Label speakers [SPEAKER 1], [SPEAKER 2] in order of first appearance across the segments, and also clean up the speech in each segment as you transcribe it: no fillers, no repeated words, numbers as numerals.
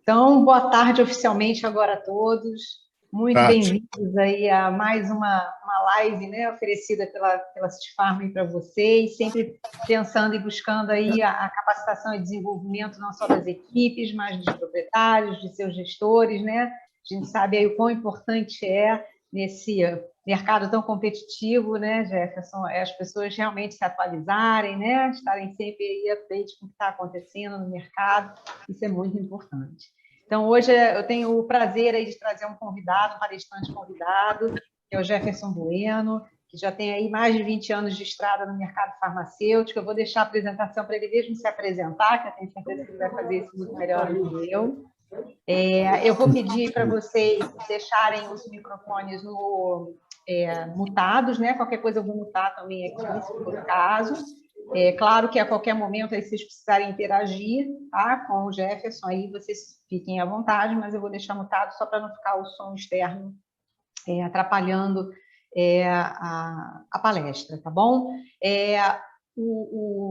[SPEAKER 1] Então, boa tarde oficialmente agora a todos. Muito bem-vindos aí a mais uma live, né, oferecida pela Citifarma para vocês, sempre pensando e buscando aí a capacitação e desenvolvimento não só das equipes, mas dos proprietários, de seus gestores, né? A gente sabe aí o quão importante é nesse mercado tão competitivo, né, Jefferson? É as pessoas realmente se atualizarem, né? Estarem sempre aí update com o que está acontecendo no mercado. Isso é muito importante. Então, hoje eu tenho o prazer aí de trazer um convidado, um palestrante convidado, que é o Jefferson Bueno, que já tem aí mais de 20 anos de estrada no mercado farmacêutico. Eu vou deixar a apresentação para ele mesmo se apresentar, que eu tenho certeza que ele vai fazer isso muito melhor do que eu. Eu vou pedir para vocês deixarem os microfones mutados, né? Qualquer coisa eu vou mutar também aqui, se for o caso. Claro que a qualquer momento, aí, se vocês precisarem interagir, tá, com o Jefferson, aí vocês fiquem à vontade, mas eu vou deixar mutado só para não ficar o som externo atrapalhando a palestra, tá bom?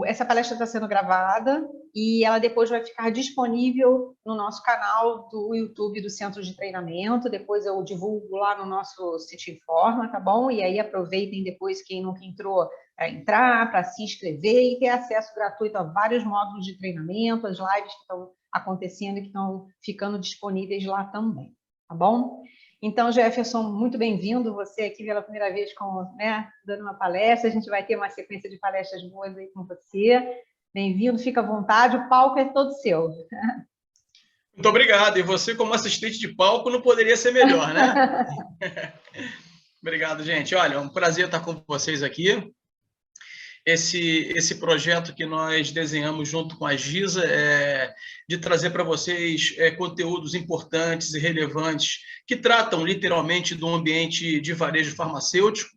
[SPEAKER 1] Essa palestra está sendo gravada e ela depois vai ficar disponível no nosso canal do YouTube do Centro de Treinamento. Depois eu divulgo lá no nosso Citifarma, tá bom? E aí aproveitem depois, quem nunca entrou, para entrar, para se inscrever e ter acesso gratuito a vários módulos de treinamento, as lives que estão acontecendo e que estão ficando disponíveis lá também, tá bom? Então, Jefferson, muito bem-vindo, você aqui pela primeira vez dando uma palestra, a gente vai ter uma sequência de palestras boas aí com você. Bem-vindo, fica à vontade, o palco é todo seu.
[SPEAKER 2] Muito obrigado, e você como assistente de palco não poderia ser melhor, né? Obrigado, gente. Olha, é um prazer estar com vocês aqui. Esse projeto que nós desenhamos junto com a Giza é de trazer para vocês conteúdos importantes e relevantes que tratam literalmente do ambiente de varejo farmacêutico.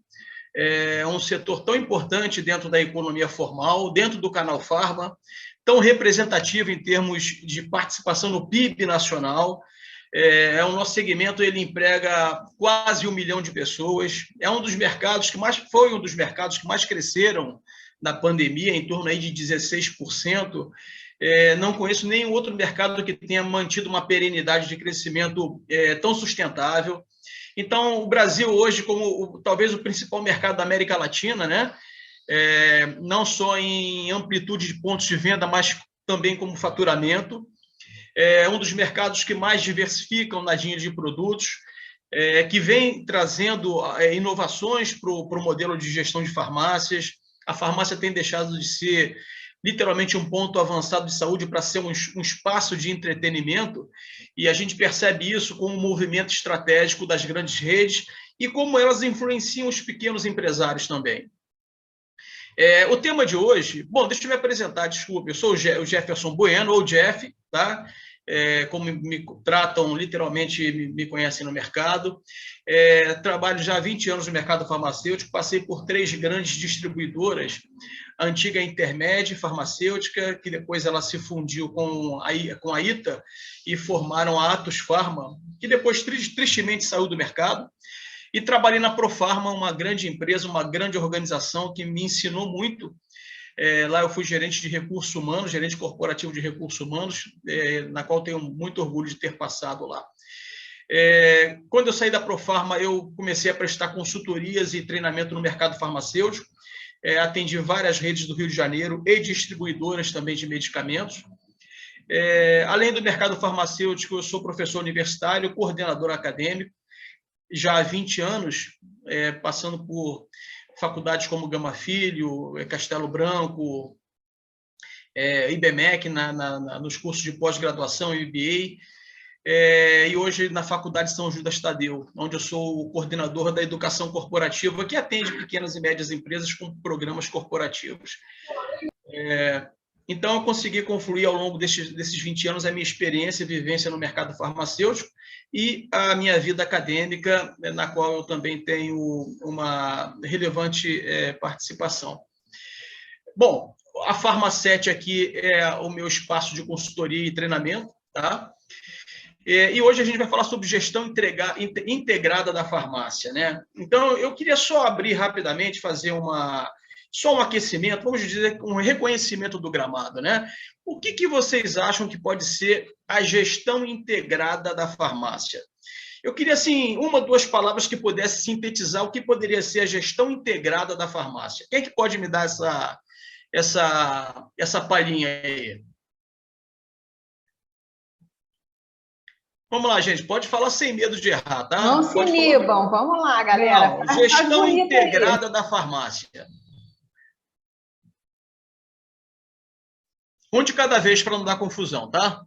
[SPEAKER 2] É um setor tão importante dentro da economia formal, dentro do canal Farma, tão representativo em termos de participação no PIB nacional. O nosso segmento, ele emprega quase 1 milhão de pessoas. Foi um dos mercados que mais cresceram na pandemia, em torno aí de 16%. Não conheço nenhum outro mercado que tenha mantido uma perenidade de crescimento tão sustentável. Então, o Brasil hoje, como talvez o principal mercado da América Latina, né? Não só em amplitude de pontos de venda, mas também como faturamento. É um dos mercados que mais diversificam na linha de produtos, que vem trazendo inovações para o modelo de gestão de farmácias. A farmácia tem deixado de ser literalmente um ponto avançado de saúde para ser um espaço de entretenimento, e a gente percebe isso como um movimento estratégico das grandes redes e como elas influenciam os pequenos empresários também. O tema de hoje... Bom, deixa eu me apresentar, desculpa. Eu sou o Jefferson Bueno, ou Jeff, tá? Como me tratam, literalmente me conhecem no mercado. Trabalho já há 20 anos no mercado farmacêutico, passei por 3 grandes distribuidoras, a antiga Intermed Farmacêutica, que depois ela se fundiu com a ITA e formaram a Atos Farma, que depois tristemente saiu do mercado. E trabalhei na Profarma, uma grande empresa, uma grande organização que me ensinou muito. Lá eu fui gerente de recursos humanos, gerente corporativo de recursos humanos, na qual tenho muito orgulho de ter passado lá. Quando eu saí da Profarma, eu comecei a prestar consultorias e treinamento no mercado farmacêutico. Atendi várias redes do Rio de Janeiro e distribuidoras também de medicamentos. Além do mercado farmacêutico, eu sou professor universitário, coordenador acadêmico, já há 20 anos, passando por faculdades como Gama Filho, Castelo Branco, IBMEC, nos cursos de pós-graduação e MBA, e hoje na Faculdade São Judas Tadeu, onde eu sou o coordenador da educação corporativa, que atende pequenas e médias empresas com programas corporativos. Então, eu consegui confluir ao longo desses 20 anos a minha experiência e vivência no mercado farmacêutico e a minha vida acadêmica, na qual eu também tenho uma relevante participação. Bom, a Farma7 aqui é o meu espaço de consultoria e treinamento, tá? E hoje a gente vai falar sobre gestão integrada da farmácia, né? Então, eu queria só abrir rapidamente, só um aquecimento, vamos dizer, um reconhecimento do gramado, né? O que vocês acham que pode ser a gestão integrada da farmácia? Eu queria, assim, uma, duas palavras que pudesse sintetizar o que poderia ser a gestão integrada da farmácia. Quem é que pode me dar essa palhinha aí? Vamos lá, gente, pode falar sem medo de errar, tá?
[SPEAKER 1] Não se inibam, vamos lá, galera.
[SPEAKER 2] Não, gestão integrada da farmácia. Um de cada vez para não dar confusão, tá?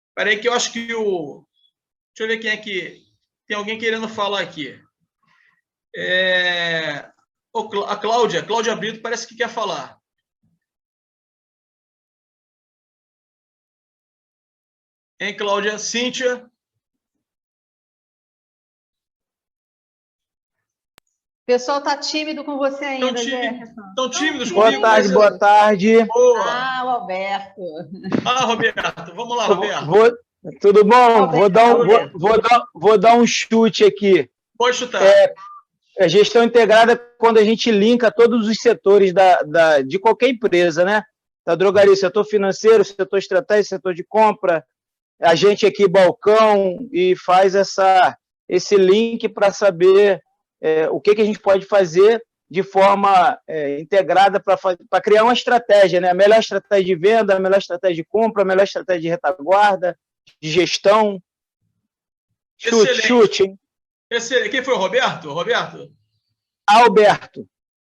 [SPEAKER 2] Espera aí que eu acho que o... Deixa eu ver quem é que... Tem alguém querendo falar aqui. A Cláudia Brito parece que quer falar. Hein, Cláudia? Cíntia?
[SPEAKER 1] O pessoal está tímido com você ainda, Jefferson.
[SPEAKER 2] Estão tímidos
[SPEAKER 3] comigo? Boa tarde.
[SPEAKER 2] Boa.
[SPEAKER 1] Ah, o Alberto.
[SPEAKER 2] Ah, Roberto. Vamos lá, Roberto.
[SPEAKER 3] Tudo bom? Vou dar um chute aqui.
[SPEAKER 2] Pode chutar.
[SPEAKER 3] A gestão integrada é quando a gente linka todos os setores de qualquer empresa, né? Da drogaria, setor financeiro, setor estratégico, setor de compra, a gente aqui, balcão, e faz esse link para saber o que a gente pode fazer de forma integrada para criar uma estratégia, né? A melhor estratégia de venda, a melhor estratégia de compra, a melhor estratégia de retaguarda, de gestão. Chute, hein?
[SPEAKER 2] Excelente. Quem foi o Roberto? Roberto?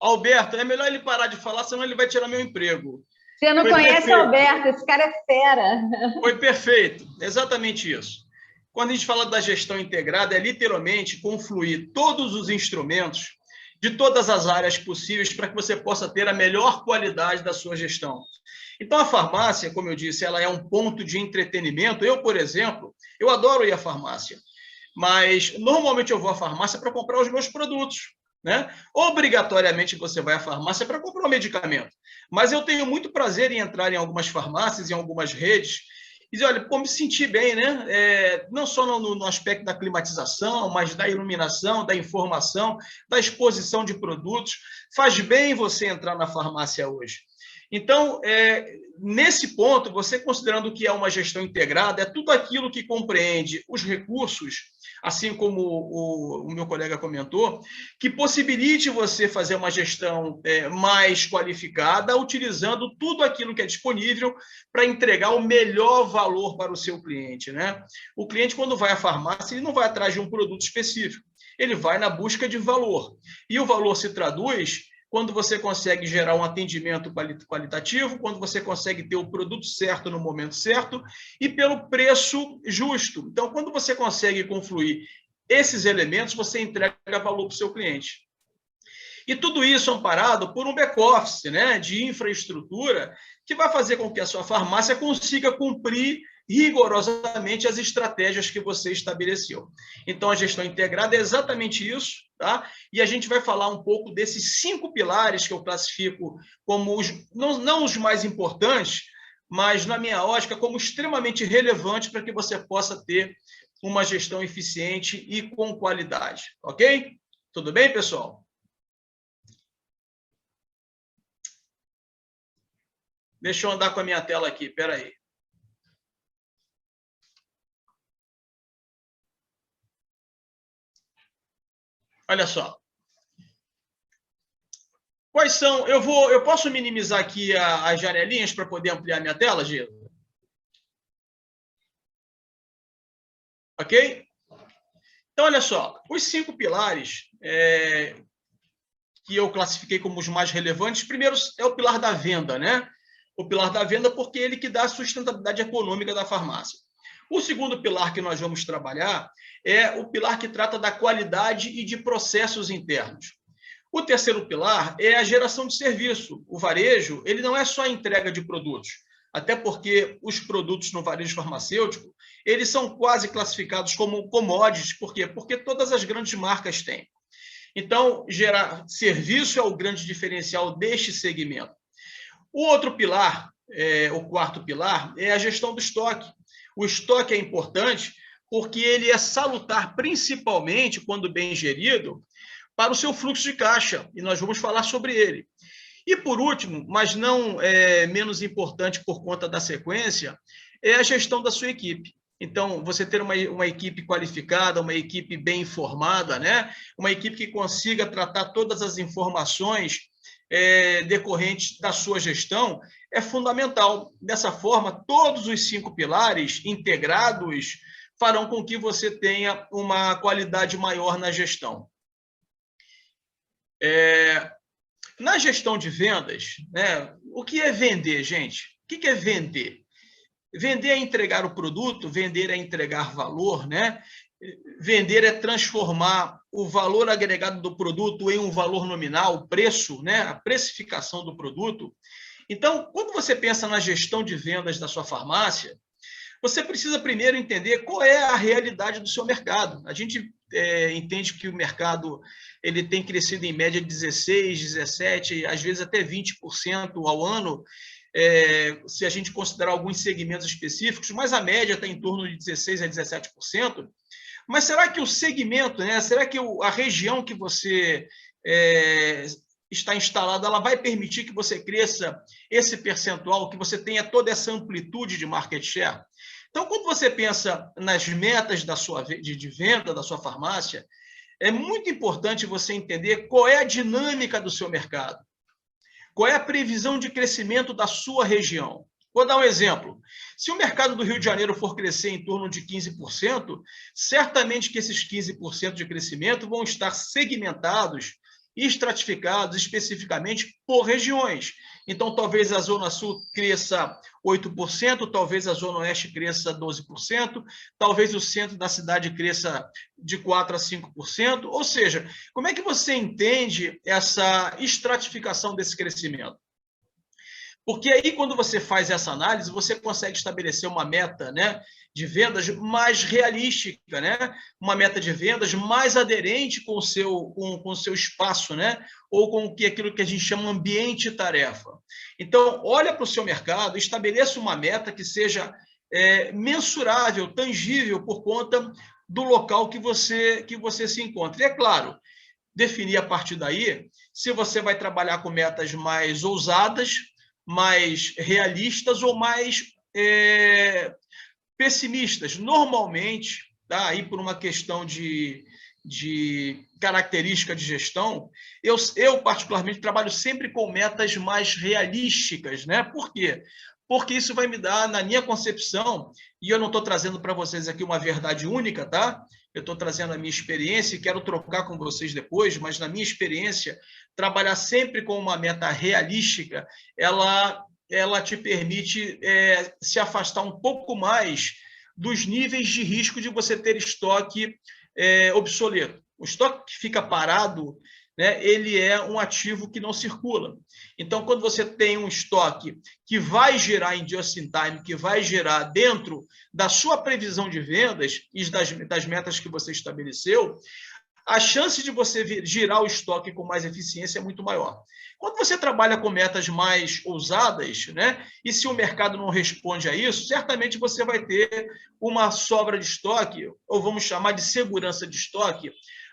[SPEAKER 2] Alberto, é melhor ele parar de falar, senão ele vai tirar meu emprego.
[SPEAKER 1] Você não conhece o Alberto, esse cara é fera.
[SPEAKER 2] Foi perfeito, exatamente isso. Quando a gente fala da gestão integrada, é literalmente confluir todos os instrumentos de todas as áreas possíveis para que você possa ter a melhor qualidade da sua gestão. Então, a farmácia, como eu disse, ela é um ponto de entretenimento. Eu, por exemplo, eu adoro ir à farmácia, mas normalmente eu vou à farmácia para comprar os meus produtos, né? Obrigatoriamente você vai à farmácia para comprar um medicamento. Mas eu tenho muito prazer em entrar em algumas farmácias, em algumas redes, e dizer, olha, pô, me sentir bem, né? Não só no aspecto da climatização, mas da iluminação, da informação, da exposição de produtos. Faz bem você entrar na farmácia hoje. Então, nesse ponto, você considerando que é uma gestão integrada, é tudo aquilo que compreende os recursos, assim como o meu colega comentou, que possibilite você fazer uma gestão mais qualificada, utilizando tudo aquilo que é disponível para entregar o melhor valor para o seu cliente, né? O cliente, quando vai à farmácia, ele não vai atrás de um produto específico, ele vai na busca de valor. E o valor se traduz quando você consegue gerar um atendimento qualitativo, quando você consegue ter o produto certo no momento certo e pelo preço justo. Então, quando você consegue confluir esses elementos, você entrega valor para o seu cliente. E tudo isso amparado por um back-office, né, de infraestrutura que vai fazer com que a sua farmácia consiga cumprir rigorosamente as estratégias que você estabeleceu. Então, a gestão integrada é exatamente isso, tá? E a gente vai falar um pouco desses 5 pilares que eu classifico como não os mais importantes, mas, na minha ótica, como extremamente relevantes para que você possa ter uma gestão eficiente e com qualidade, ok? Tudo bem, pessoal? Deixa eu andar com a minha tela aqui, espera aí. Olha só. Quais são... Eu posso minimizar aqui as janelinhas para poder ampliar minha tela, Gil? Ok? Então, olha só. Os 5 pilares que eu classifiquei como os mais relevantes, primeiro é o pilar da venda, né? O pilar da venda porque é ele que dá a sustentabilidade econômica da farmácia. O segundo pilar que nós vamos trabalhar é o pilar que trata da qualidade e de processos internos. O terceiro pilar é a geração de serviço. O varejo, ele não é só a entrega de produtos, até porque os produtos no varejo farmacêutico, eles são quase classificados como commodities. Por quê? Porque todas as grandes marcas têm. Então, gerar serviço é o grande diferencial deste segmento. O outro pilar, o quarto pilar, é a gestão do estoque. O estoque é importante porque ele é salutar, principalmente quando bem gerido, para o seu fluxo de caixa, e nós vamos falar sobre ele. E, por último, mas não menos importante por conta da sequência, é a gestão da sua equipe. Então, você ter uma equipe qualificada, uma equipe bem informada, né? Uma equipe que consiga tratar todas as informações decorrentes da sua gestão é fundamental. Dessa forma, todos os 5 pilares integrados farão com que você tenha uma qualidade maior na gestão. Na gestão de vendas, né, o que é vender, gente? O que é vender? Vender é entregar o produto, vender é entregar valor, né? Vender é transformar o valor agregado do produto em um valor nominal, o preço, né? A precificação do produto. Então, quando você pensa na gestão de vendas da sua farmácia, você precisa primeiro entender qual é a realidade do seu mercado. A gente entende que o mercado ele tem crescido em média de 16%, 17%, às vezes até 20% ao ano, se a gente considerar alguns segmentos específicos, mas a média está em torno de 16% a 17%. Mas será que o segmento, né, será que a região que você está instalado, ela vai permitir que você cresça esse percentual, que você tenha toda essa amplitude de market share? Então, quando você pensa nas metas de venda da sua farmácia, é muito importante você entender qual é a dinâmica do seu mercado, qual é a previsão de crescimento da sua região. Vou dar um exemplo. Se o mercado do Rio de Janeiro for crescer em torno de 15%, certamente que esses 15% de crescimento vão estar segmentados e estratificados especificamente por regiões. Então, talvez a Zona Sul cresça 8%, talvez a Zona Oeste cresça 12%, talvez o centro da cidade cresça de 4% a 5%. Ou seja, como é que você entende essa estratificação desse crescimento? Porque aí, quando você faz essa análise, você consegue estabelecer uma meta, né, de vendas mais realística, né? Uma meta de vendas mais aderente com o seu espaço, né? Ou com aquilo que a gente chama ambiente tarefa. Então, olha para o seu mercado, estabeleça uma meta que seja mensurável, tangível, por conta do local que você se encontra. E, é claro, definir a partir daí se você vai trabalhar com metas mais ousadas, mais realistas ou mais pessimistas. Normalmente, tá, aí por uma questão de característica de gestão, eu particularmente trabalho sempre com metas mais realísticas, né? Por quê? Porque isso vai me dar, na minha concepção, e eu não estou trazendo para vocês aqui uma verdade única, tá? Eu estou trazendo a minha experiência e quero trocar com vocês depois, mas na minha experiência, trabalhar sempre com uma meta realística, ela te permite se afastar um pouco mais dos níveis de risco de você ter estoque obsoleto. O estoque que fica parado, né, ele é um ativo que não circula. Então, quando você tem um estoque que vai gerar em just in time, que vai gerar dentro da sua previsão de vendas e das metas que você estabeleceu, a chance de você girar o estoque com mais eficiência é muito maior. Quando você trabalha com metas mais ousadas, né, e se o mercado não responde a isso, certamente você vai ter uma sobra de estoque, ou vamos chamar de segurança de estoque,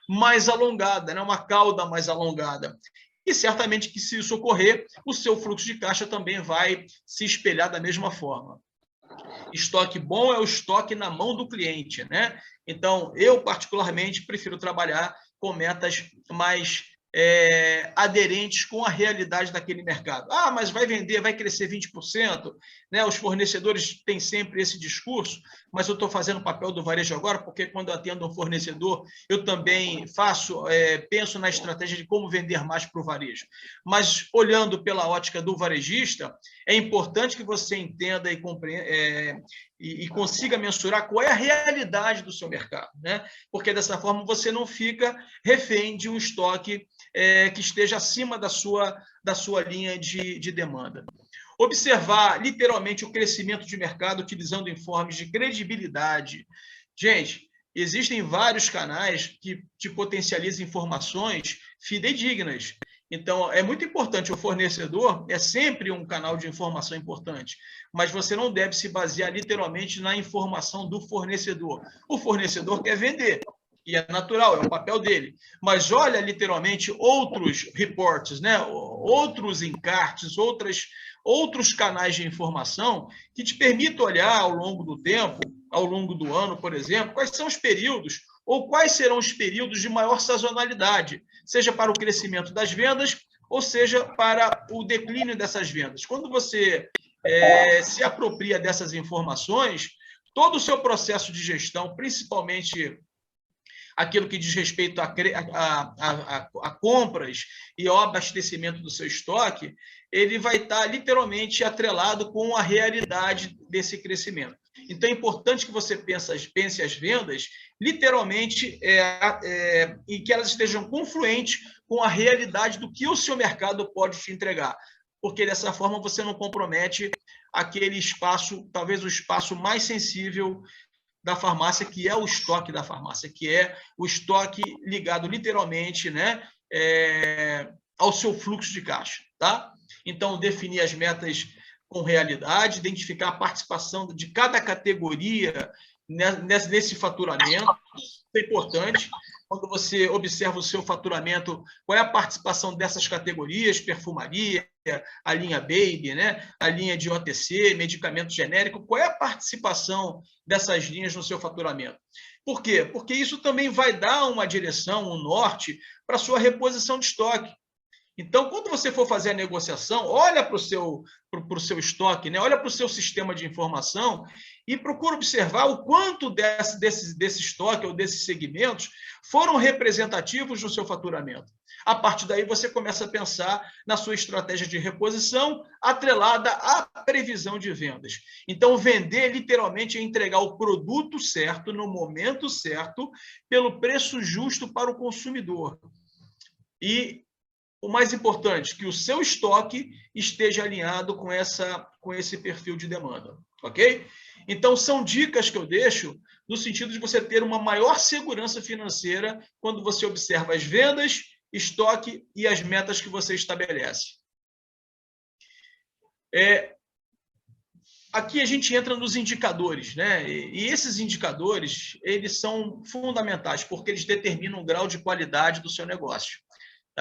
[SPEAKER 2] mais alongada, né, uma cauda mais alongada. E certamente que, se isso ocorrer, o seu fluxo de caixa também vai se espelhar da mesma forma. Estoque bom é o estoque na mão do cliente, né? Então, eu particularmente prefiro trabalhar com metas mais aderentes com a realidade daquele mercado. Ah, mas vai vender, vai crescer 20%, né? Os fornecedores têm sempre esse discurso, mas eu estou fazendo o papel do varejo agora, porque quando eu atendo um fornecedor, eu também penso na estratégia de como vender mais para o varejo. Mas, olhando pela ótica do varejista, é importante que você entenda e compreenda e consiga mensurar qual é a realidade do seu mercado, né? Porque dessa forma você não fica refém de um estoque que esteja acima da sua linha de demanda. Observar literalmente o crescimento de mercado utilizando informes de credibilidade. Gente, existem vários canais que te potencializam informações fidedignas. Então, é muito importante. O fornecedor é sempre um canal de informação importante, mas você não deve se basear literalmente na informação do fornecedor. O fornecedor quer vender. E é natural, é o papel dele. Mas olha, literalmente, outros reportes, né? Outros encartes, outros canais de informação que te permitam olhar ao longo do tempo, ao longo do ano, por exemplo, quais são os períodos ou quais serão os períodos de maior sazonalidade, seja para o crescimento das vendas ou seja para o declínio dessas vendas. Quando você se apropria dessas informações, todo o seu processo de gestão, principalmente aquilo que diz respeito a compras e ao abastecimento do seu estoque, ele vai estar literalmente atrelado com a realidade desse crescimento. Então, é importante que você pense as vendas literalmente e que elas estejam confluentes com a realidade do que o seu mercado pode te entregar, porque dessa forma você não compromete aquele espaço, talvez o espaço mais sensível da farmácia, que é o estoque da farmácia, que é o estoque ligado literalmente, né, ao seu fluxo de caixa, tá? Então, definir as metas com realidade, identificar a participação de cada categoria nesse faturamento, isso é importante. Quando você observa o seu faturamento, qual é a participação dessas categorias, perfumaria, a linha Baby, né? A linha de OTC, medicamento genérico, qual é a participação dessas linhas no seu faturamento? Por quê? Porque isso também vai dar uma direção, um norte para a sua reposição de estoque. Então, quando você for fazer a negociação, olha para o seu estoque, né? Olha para o seu sistema de informação e procura observar o quanto desse estoque ou desses segmentos foram representativos no seu faturamento. A partir daí, você começa a pensar na sua estratégia de reposição atrelada à previsão de vendas. Então, vender literalmente é entregar o produto certo, no momento certo, pelo preço justo para o consumidor. E o mais importante, que o seu estoque esteja alinhado com esse perfil de demanda, ok? Então, são dicas que eu deixo no sentido de você ter uma maior segurança financeira quando você observa as vendas, estoque e as metas que você estabelece. Aqui a gente entra nos indicadores, né? E esses indicadores, eles são fundamentais, porque eles determinam o grau de qualidade do seu negócio.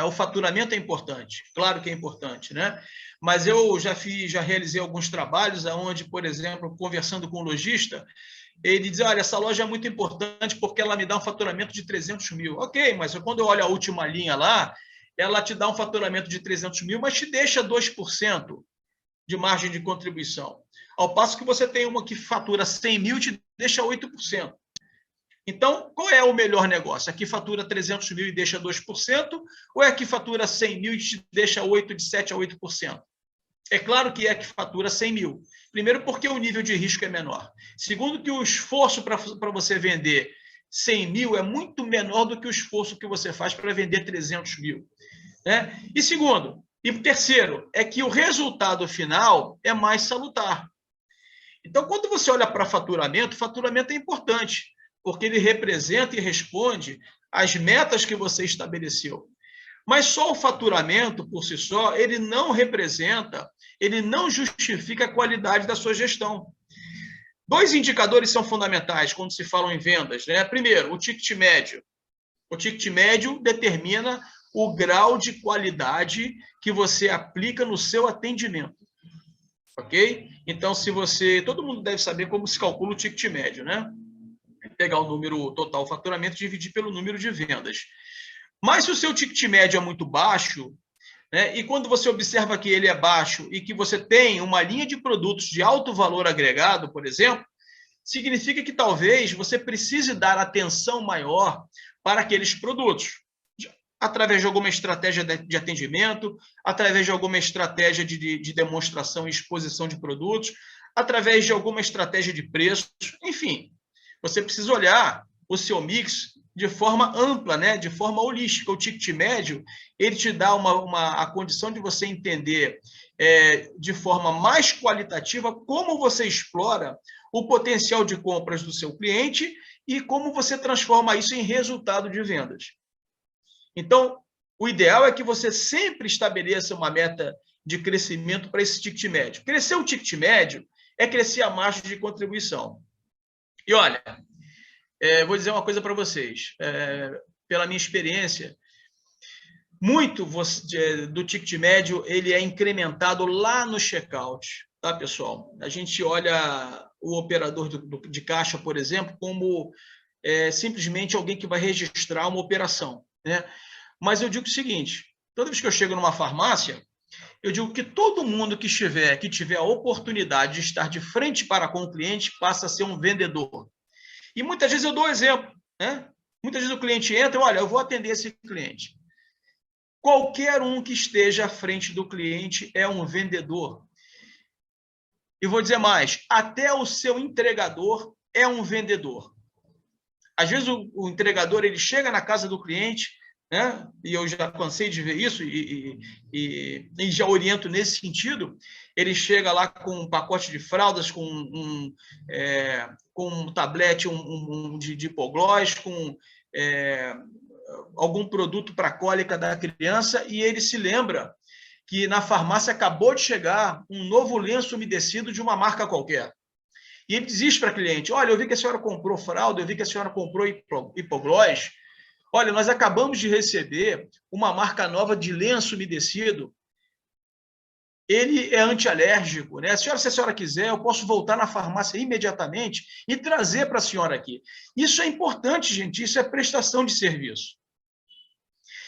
[SPEAKER 2] O faturamento é importante, claro que é importante, né? Mas eu já realizei alguns trabalhos onde, por exemplo, conversando com um lojista, ele diz, olha, essa loja é muito importante porque ela me dá um faturamento de 300 mil. Ok, mas quando eu olho a última linha lá, ela te dá um faturamento de 300 mil, mas te deixa 2% de margem de contribuição. Ao passo que você tem uma que fatura 100 mil e te deixa 8%. Então, qual é o melhor negócio? A que fatura 300 mil e deixa 2%? Ou é a que fatura 100 mil e te deixa 7% a 8%? É claro que é a que fatura 100 mil. Primeiro, porque o nível de risco é menor. Segundo, que o esforço para você vender 100 mil é muito menor do que o esforço que você faz para vender 300 mil. Né? E segundo, e terceiro, é que o resultado final é mais salutar. Então, quando você olha para faturamento é importante, porque ele representa e responde às metas que você estabeleceu. Mas só o faturamento, por si só, ele não representa, ele não justifica a qualidade da sua gestão. 2 indicadores são fundamentais quando se fala em vendas, né? Primeiro, o ticket médio. O ticket médio determina o grau de qualidade que você aplica no seu atendimento. Ok? Então, todo mundo deve saber como se calcula o ticket médio, né? Pegar o número total faturamento e dividir pelo número de vendas. Mas se o seu ticket médio é muito baixo, né, e quando você observa que ele é baixo e que você tem uma linha de produtos de alto valor agregado, por exemplo, significa que talvez você precise dar atenção maior para aqueles produtos, através de alguma estratégia de atendimento, através de alguma estratégia de demonstração e exposição de produtos, através de alguma estratégia de preços, enfim. Você precisa olhar o seu mix de forma ampla, né? De forma holística. O ticket médio, ele te dá a condição de você entender de forma mais qualitativa como você explora o potencial de compras do seu cliente e como você transforma isso em resultado de vendas. Então, o ideal é que você sempre estabeleça uma meta de crescimento para esse ticket médio. Crescer o ticket médio é crescer a margem de contribuição. E olha, vou dizer uma coisa para vocês. Pela minha experiência, muito do ticket médio ele é incrementado lá no checkout, tá, pessoal? A gente olha o operador de caixa, por exemplo, como simplesmente alguém que vai registrar uma operação, né? Mas eu digo o seguinte, toda vez que eu chego numa farmácia, eu digo que todo mundo que tiver a oportunidade de estar de frente para com o cliente passa a ser um vendedor. E muitas vezes eu dou um exemplo, né? Muitas vezes o cliente entra, olha, eu vou atender esse cliente. Qualquer um que esteja à frente do cliente é um vendedor. E vou dizer mais, até o seu entregador é um vendedor. Às vezes o entregador ele chega na casa do cliente, né? E eu já cansei de ver isso e já oriento nesse sentido. Ele chega lá com um pacote de fraldas, com um tablete de hipoglós, com algum produto para a cólica da criança, e ele se lembra que na farmácia acabou de chegar um novo lenço umedecido de uma marca qualquer. E ele diz para a cliente, olha, eu vi que a senhora comprou fralda, eu vi que a senhora comprou hipoglós, olha, nós acabamos de receber uma marca nova de lenço umedecido, ele é antialérgico, né? Se a senhora quiser, eu posso voltar na farmácia imediatamente e trazer para a senhora aqui. Isso é importante, gente, isso é prestação de serviço.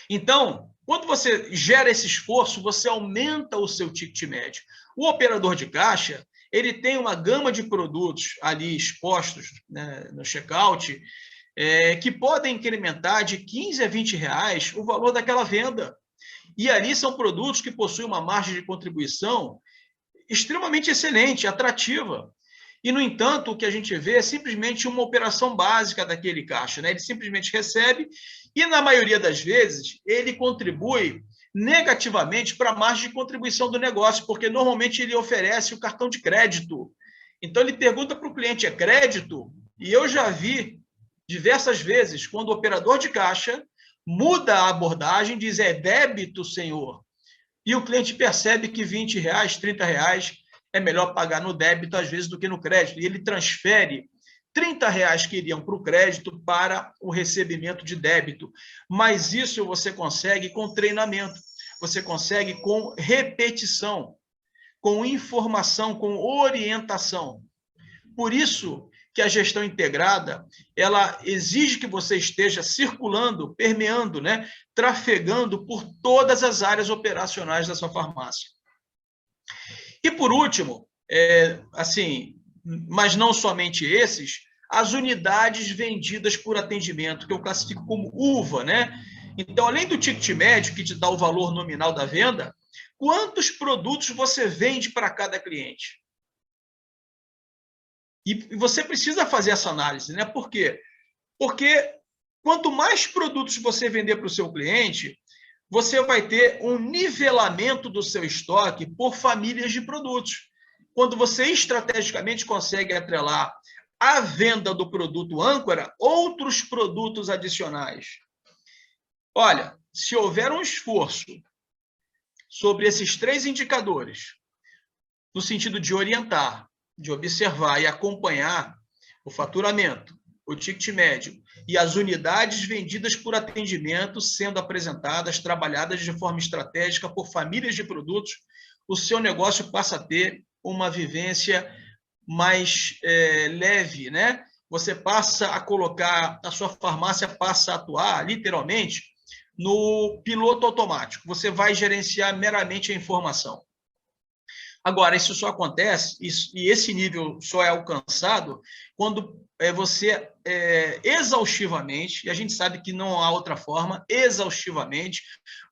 [SPEAKER 2] Então, quando você gera esse esforço, você aumenta o seu ticket médio. O operador de caixa, ele tem uma gama de produtos ali expostos, né, no checkout, que podem incrementar de 15 a 20 reais o valor daquela venda. E ali são produtos que possuem uma margem de contribuição extremamente excelente, atrativa. E, no entanto, o que a gente vê é simplesmente uma operação básica daquele caixa, né? Ele simplesmente recebe e, na maioria das vezes, ele contribui negativamente para a margem de contribuição do negócio, porque normalmente ele oferece o cartão de crédito. Então, ele pergunta para o cliente, é crédito? E eu já vi diversas vezes, quando o operador de caixa muda a abordagem, diz, é débito, senhor. E o cliente percebe que 20 reais, 30 reais é melhor pagar no débito, às vezes, do que no crédito. E ele transfere 30 reais que iriam para o crédito para o recebimento de débito. Mas isso você consegue com treinamento, você consegue com repetição, com informação, com orientação. Por isso que a gestão integrada, ela exige que você esteja circulando, permeando, né, trafegando por todas as áreas operacionais da sua farmácia. E, por último, assim, mas não somente esses, as unidades vendidas por atendimento, que eu classifico como UVA, né? Então, além do ticket médio, que te dá o valor nominal da venda, quantos produtos você vende para cada cliente? E você precisa fazer essa análise, né? Por quê? Porque quanto mais produtos você vender para o seu cliente, você vai ter um nivelamento do seu estoque por famílias de produtos. Quando você estrategicamente consegue atrelar à venda do produto âncora outros produtos adicionais. Olha, se houver um esforço sobre esses 3 indicadores, no sentido de orientar, de observar e acompanhar o faturamento, o ticket médio e as unidades vendidas por atendimento sendo apresentadas, trabalhadas de forma estratégica por famílias de produtos, o seu negócio passa a ter uma vivência mais leve, né? Você passa a colocar, a sua farmácia passa a atuar, literalmente, no piloto automático. Você vai gerenciar meramente a informação. Agora, isso só acontece, e esse nível só é alcançado quando você exaustivamente, e a gente sabe que não há outra forma, exaustivamente,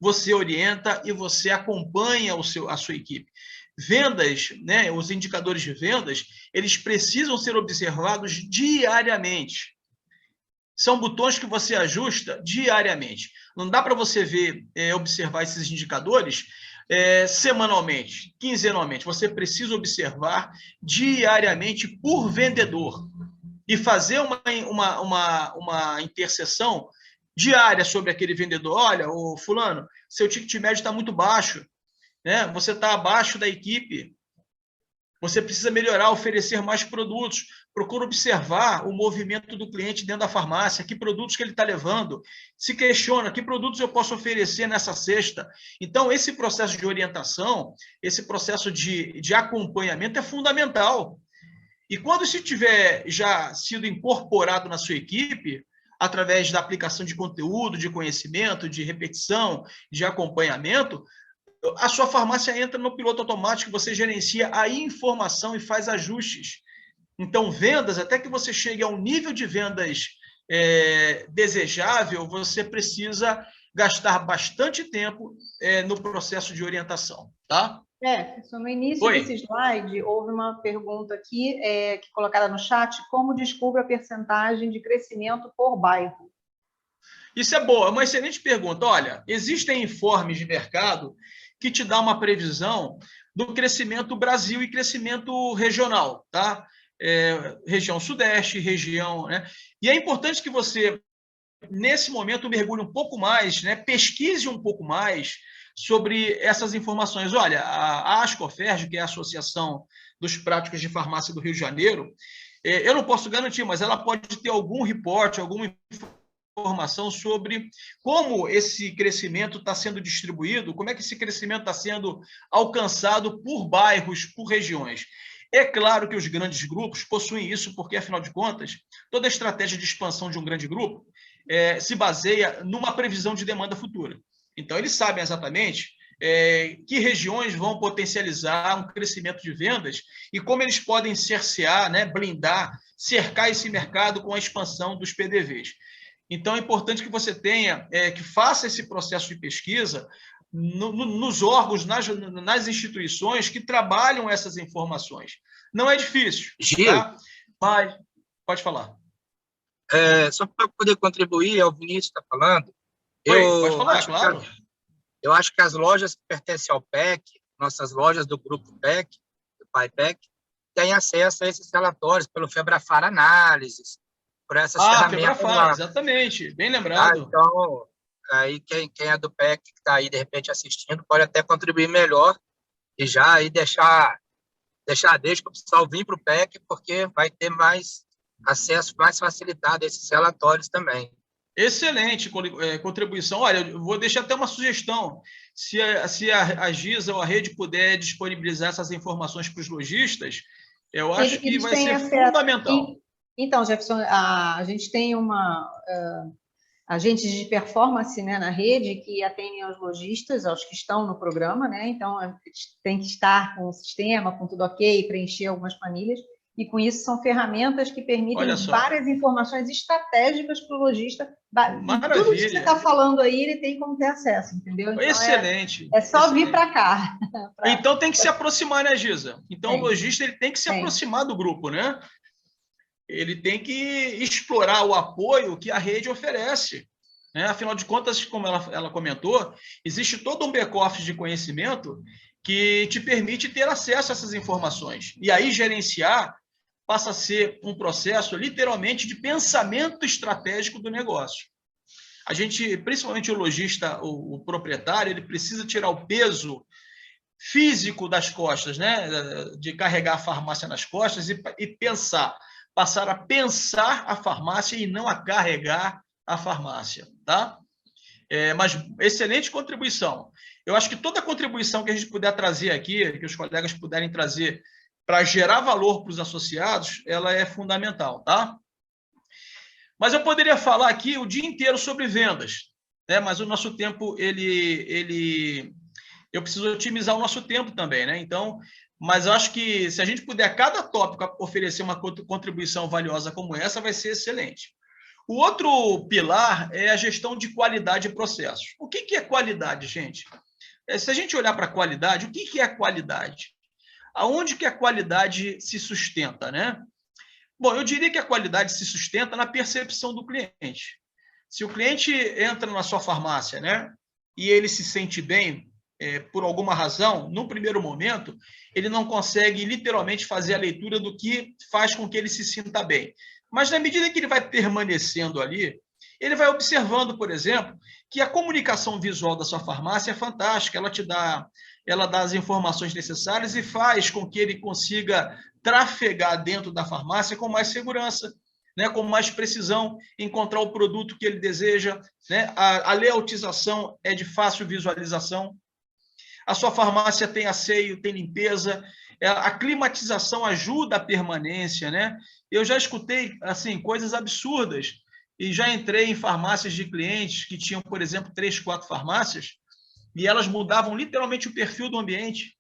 [SPEAKER 2] você orienta e você acompanha a sua equipe. Vendas, né, os indicadores de vendas, eles precisam ser observados diariamente. São botões que você ajusta diariamente. Não dá para você ver, observar esses indicadores semanalmente, quinzenalmente. Você precisa observar diariamente por vendedor e fazer uma interseção diária sobre aquele vendedor. Olha, o fulano, seu ticket médio está muito baixo, né? Você está abaixo da equipe. Você precisa melhorar, oferecer mais produtos. Procura observar o movimento do cliente dentro da farmácia, que produtos que ele está levando. Se questiona, que produtos eu posso oferecer nessa cesta. Então, esse processo de orientação, esse processo de acompanhamento é fundamental. E quando isso tiver já sido incorporado na sua equipe, através da aplicação de conteúdo, de conhecimento, de repetição, de acompanhamento, a sua farmácia entra no piloto automático, você gerencia a informação e faz ajustes. Então, vendas, até que você chegue a um nível de vendas desejável, você precisa gastar bastante tempo no processo de orientação, tá?
[SPEAKER 1] No início desse slide, houve uma pergunta aqui, que colocada no chat: como descobre a percentagem de crescimento por bairro?
[SPEAKER 2] Isso é boa, é uma excelente pergunta. Olha, existem informes de mercado que te dá uma previsão do crescimento Brasil e crescimento regional, tá? Região Sudeste, região, né? E é importante que você, nesse momento, mergulhe um pouco mais, né? Pesquise um pouco mais sobre essas informações. Olha, a Ascoferj, que é a Associação dos Práticos de Farmácia do Rio de Janeiro, eu não posso garantir, mas ela pode ter algum reporte, alguma informação sobre como esse crescimento está sendo distribuído, como é que esse crescimento está sendo alcançado por bairros, por regiões. É claro que os grandes grupos possuem isso, porque, afinal de contas, toda a estratégia de expansão de um grande grupo se baseia numa previsão de demanda futura. Então, eles sabem exatamente que regiões vão potencializar um crescimento de vendas e como eles podem cercear, né, blindar, cercar esse mercado com a expansão dos PDVs. Então, é importante que você tenha, que faça esse processo de pesquisa nos órgãos, nas instituições que trabalham essas informações. Não é difícil, tá? Mas pode falar.
[SPEAKER 4] Só para poder contribuir ao Vinícius está falando,
[SPEAKER 2] pode falar, claro.
[SPEAKER 4] Eu acho que as lojas que pertencem ao PEC, nossas lojas do grupo PEC, do PAIPEC, têm acesso a esses relatórios pelo Febrafar Análises, por essas ferramentas.
[SPEAKER 2] Febrafar, exatamente, bem lembrado.
[SPEAKER 4] Então, aí quem é do PEC, que está aí, de repente, assistindo, pode até contribuir melhor e já aí deixa o pessoal vir para o PEC, porque vai ter mais acesso, mais facilitado a esses relatórios também.
[SPEAKER 2] Excelente contribuição. Olha, eu vou deixar até uma sugestão. Se a Giza ou a rede puder disponibilizar essas informações para os lojistas, eu acho que vai ser fundamental.
[SPEAKER 1] Então, Jefferson, a gente tem agentes de performance, né, na rede que atendem aos lojistas, aos que estão no programa, né? Então, tem que estar com o sistema, com tudo ok, preencher algumas planilhas. E, com isso, são ferramentas que permitem várias informações estratégicas para o lojista.
[SPEAKER 2] Maravilha.
[SPEAKER 1] Tudo que você está falando aí, ele tem como ter acesso, entendeu? Então,
[SPEAKER 2] excelente.
[SPEAKER 1] É só vir para cá.
[SPEAKER 2] Então, tem que se aproximar, né, Giza? Então, o lojista ele tem que se aproximar do grupo, né? Ele tem que explorar o apoio que a rede oferece, né? Afinal de contas, como ela comentou, existe todo um back-office de conhecimento que te permite ter acesso a essas informações. E aí, gerenciar passa a ser um processo, literalmente, de pensamento estratégico do negócio. A gente, principalmente o lojista, o proprietário, ele precisa tirar o peso físico das costas, né? De carregar a farmácia nas costas e pensar, passar a pensar a farmácia e não a carregar a farmácia, tá? Mas excelente contribuição. Eu acho que toda contribuição que a gente puder trazer aqui, que os colegas puderem trazer para gerar valor para os associados, ela é fundamental, tá? Mas eu poderia falar aqui o dia inteiro sobre vendas, né? Mas o nosso tempo, eu preciso otimizar o nosso tempo também, né? Então, mas eu acho que se a gente puder, a cada tópico, oferecer uma contribuição valiosa como essa, vai ser excelente. O outro pilar é a gestão de qualidade e processos. O que é qualidade, gente? Se a gente olhar para a qualidade, o que é a qualidade? Aonde que a qualidade se sustenta, né? Bom, eu diria que a qualidade se sustenta na percepção do cliente. Se o cliente entra na sua farmácia, né, e ele se sente bem, por alguma razão, no primeiro momento, ele não consegue literalmente fazer a leitura do que faz com que ele se sinta bem. Mas, na medida que ele vai permanecendo ali, ele vai observando, por exemplo, que a comunicação visual da sua farmácia é fantástica, ela dá as informações necessárias e faz com que ele consiga trafegar dentro da farmácia com mais segurança, né, com mais precisão, encontrar o produto que ele deseja, né? A layoutização é de fácil visualização. A sua farmácia tem asseio, tem limpeza, a climatização ajuda a permanência, né? Eu já escutei assim coisas absurdas e já entrei em farmácias de clientes que tinham, por exemplo, 3, 4 farmácias e elas mudavam literalmente o perfil do ambiente.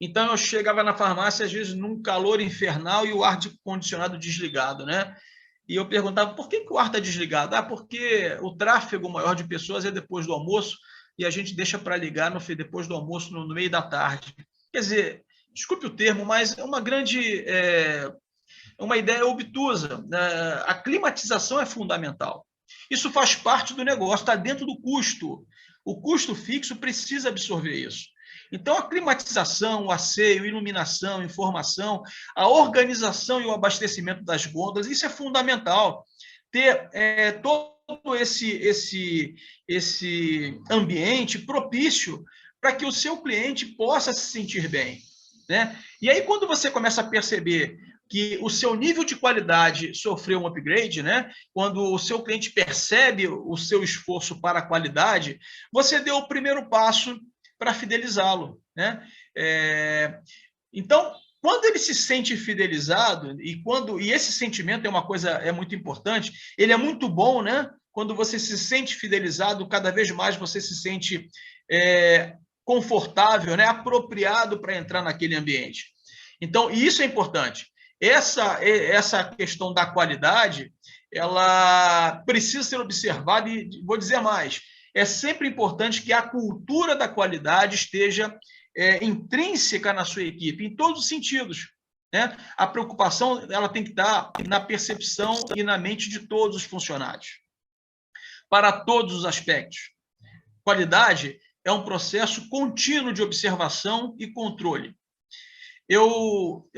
[SPEAKER 2] Então, eu chegava na farmácia, às vezes, num calor infernal e o ar-condicionado desligado, né? E eu perguntava, por que o ar está desligado? Porque o tráfego maior de pessoas é depois do almoço e a gente deixa para ligar depois do almoço, no meio da tarde. Quer dizer, desculpe o termo, mas é uma ideia obtusa. A climatização é fundamental. Isso faz parte do negócio, está dentro do custo. O custo fixo precisa absorver isso. Então, a climatização, o asseio, iluminação, informação, a organização e o abastecimento das gôndolas, isso é fundamental. Ter todo esse ambiente propício para que o seu cliente possa se sentir bem, né? E aí, quando você começa a perceber que o seu nível de qualidade sofreu um upgrade, né? Quando o seu cliente percebe o seu esforço para a qualidade, você deu o primeiro passo para fidelizá-lo, né? Então, quando ele se sente fidelizado e esse sentimento é muito importante, ele é muito bom, né? Quando você se sente fidelizado, cada vez mais você se sente confortável, né? Apropriado para entrar naquele ambiente. Então, isso é importante. Essa questão da qualidade, ela precisa ser observada e vou dizer mais. É sempre importante que a cultura da qualidade esteja intrínseca na sua equipe, em todos os sentidos, né? A preocupação ela tem que estar na percepção e na mente de todos os funcionários, para todos os aspectos. Qualidade é um processo contínuo de observação e controle. Eu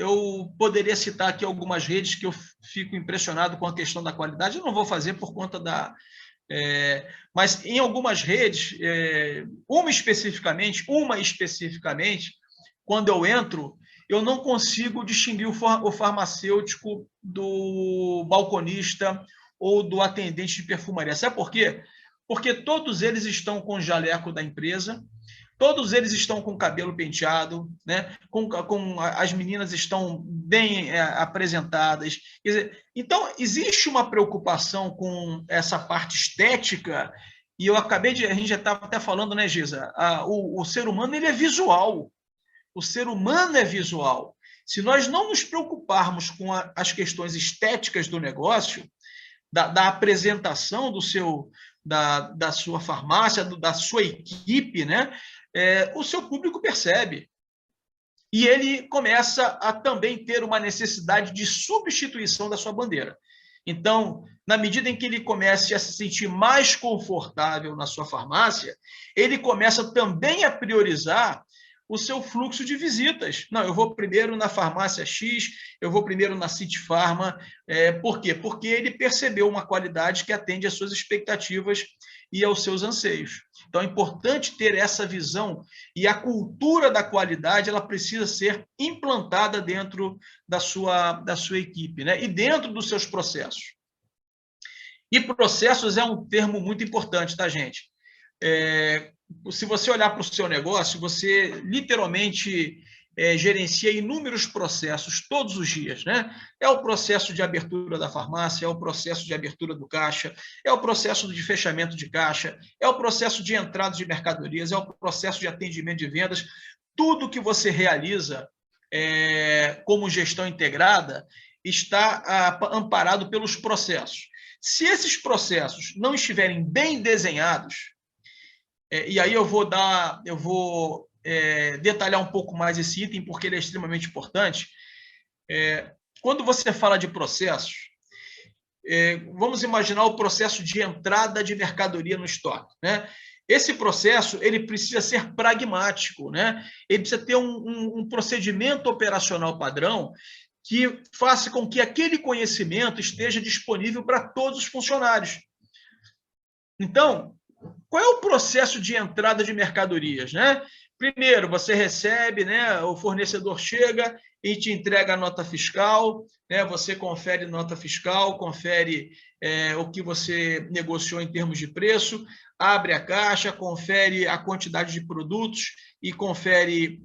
[SPEAKER 2] poderia citar aqui algumas redes que eu fico impressionado com a questão da qualidade, eu não vou fazer por conta mas em algumas redes, uma especificamente, quando eu entro, eu não consigo distinguir o farmacêutico do balconista ou do atendente de perfumaria. Sabe por quê? Porque todos eles estão com o jaleco da empresa, todos eles estão com o cabelo penteado, né? As meninas estão bem apresentadas. Quer dizer, então, existe uma preocupação com essa parte estética, e a gente já estava até falando, né, Giza? O ser humano ele é visual. O ser humano é visual. Se nós não nos preocuparmos com as questões estéticas do negócio, da apresentação da sua farmácia, da sua equipe, né? O seu público percebe. E ele começa a também ter uma necessidade de substituição da sua bandeira. Então, na medida em que ele comece a se sentir mais confortável na sua farmácia, ele começa também a priorizar o seu fluxo de visitas. Não, eu vou primeiro na farmácia X, eu vou primeiro na City Pharma. Por quê? Porque ele percebeu uma qualidade que atende às suas expectativas e aos seus anseios. Então, é importante ter essa visão e a cultura da qualidade ela precisa ser implantada dentro da sua equipe, né? E dentro dos seus processos. E processos é um termo muito importante, tá, gente? Se você olhar para o seu negócio, você literalmente gerencia inúmeros processos todos os dias, né? É o processo de abertura da farmácia, é o processo de abertura do caixa, é o processo de fechamento de caixa, é o processo de entrada de mercadorias, é o processo de atendimento de vendas. Tudo que você realiza como gestão integrada está amparado pelos processos. Se esses processos não estiverem bem desenhados, e aí eu vou detalhar um pouco mais esse item, porque ele é extremamente importante. Quando você fala de processos, vamos imaginar o processo de entrada de mercadoria no estoque, né? Esse processo ele precisa ser pragmático, né? Ele precisa ter um procedimento operacional padrão que faça com que aquele conhecimento esteja disponível para todos os funcionários. Então, qual é o processo de entrada de mercadorias, né? Primeiro, você recebe, né? O fornecedor chega e te entrega a nota fiscal, né? Você confere nota fiscal, confere o que você negociou em termos de preço, abre a caixa, confere a quantidade de produtos e confere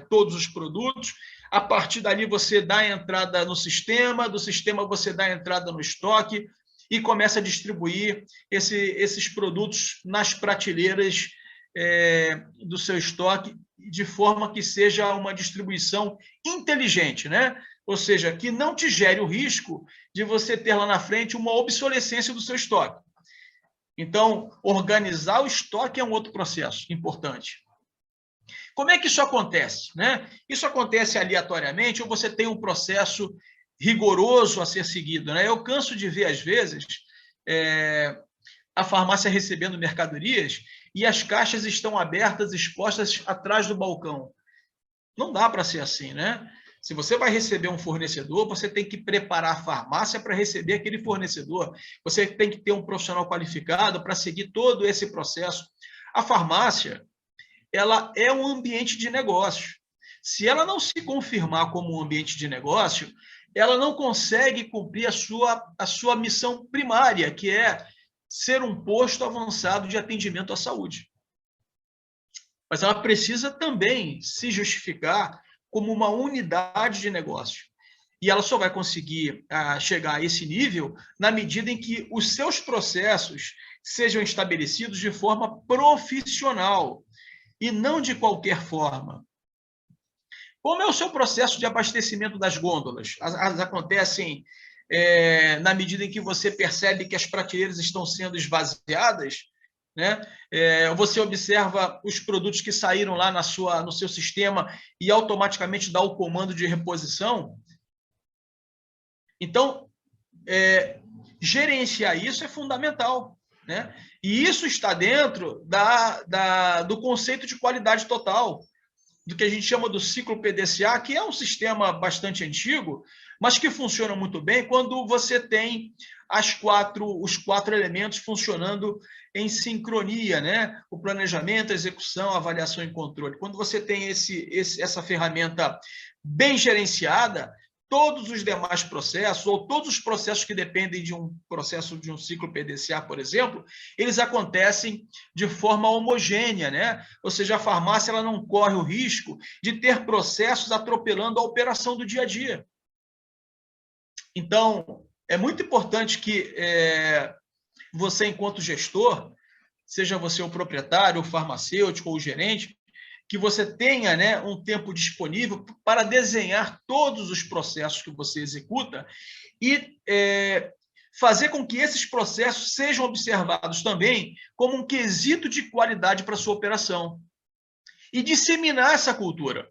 [SPEAKER 2] todos os produtos. A partir dali, você dá a entrada no sistema, do sistema você dá a entrada no estoque e começa a distribuir esses produtos nas prateleiras do seu estoque, de forma que seja uma distribuição inteligente, né? Ou seja, que não te gere o risco de você ter lá na frente uma obsolescência do seu estoque. Então, organizar o estoque é um outro processo importante. Como é que isso acontece, né? Isso acontece aleatoriamente ou você tem um processo rigoroso a ser seguido, né? Eu canso de ver, às vezes, a farmácia recebendo mercadorias e as caixas estão abertas, expostas atrás do balcão. Não dá para ser assim, né? Se você vai receber um fornecedor, você tem que preparar a farmácia para receber aquele fornecedor. Você tem que ter um profissional qualificado para seguir todo esse processo. A farmácia, ela é um ambiente de negócio. Se ela não se confirmar como um ambiente de negócio, ela não consegue cumprir a sua missão primária, que é ser um posto avançado de atendimento à saúde. Mas ela precisa também se justificar como uma unidade de negócio. E ela só vai conseguir chegar a esse nível na medida em que os seus processos sejam estabelecidos de forma profissional e não de qualquer forma. Como é o seu processo de abastecimento das gôndolas? As acontecem na medida em que você percebe que as prateleiras estão sendo esvaziadas, né? Você observa os produtos que saíram lá no seu sistema e automaticamente dá o comando de reposição. Então, gerenciar isso é fundamental, né? E isso está dentro do conceito de qualidade total, do que a gente chama do ciclo PDCA, que é um sistema bastante antigo, mas que funciona muito bem quando você tem os quatro elementos funcionando em sincronia, né? O planejamento, a execução, a avaliação e controle. Quando você tem essa ferramenta bem gerenciada, todos os demais processos, ou todos os processos que dependem de um processo de um ciclo PDCA, por exemplo, eles acontecem de forma homogênea, né? Ou seja, a farmácia ela não corre o risco de ter processos atropelando a operação do dia a dia. Então, é muito importante que você, enquanto gestor, seja você o proprietário, o farmacêutico ou o gerente, que você tenha, né, um tempo disponível para desenhar todos os processos que você executa e fazer com que esses processos sejam observados também como um quesito de qualidade para a sua operação. E disseminar essa cultura.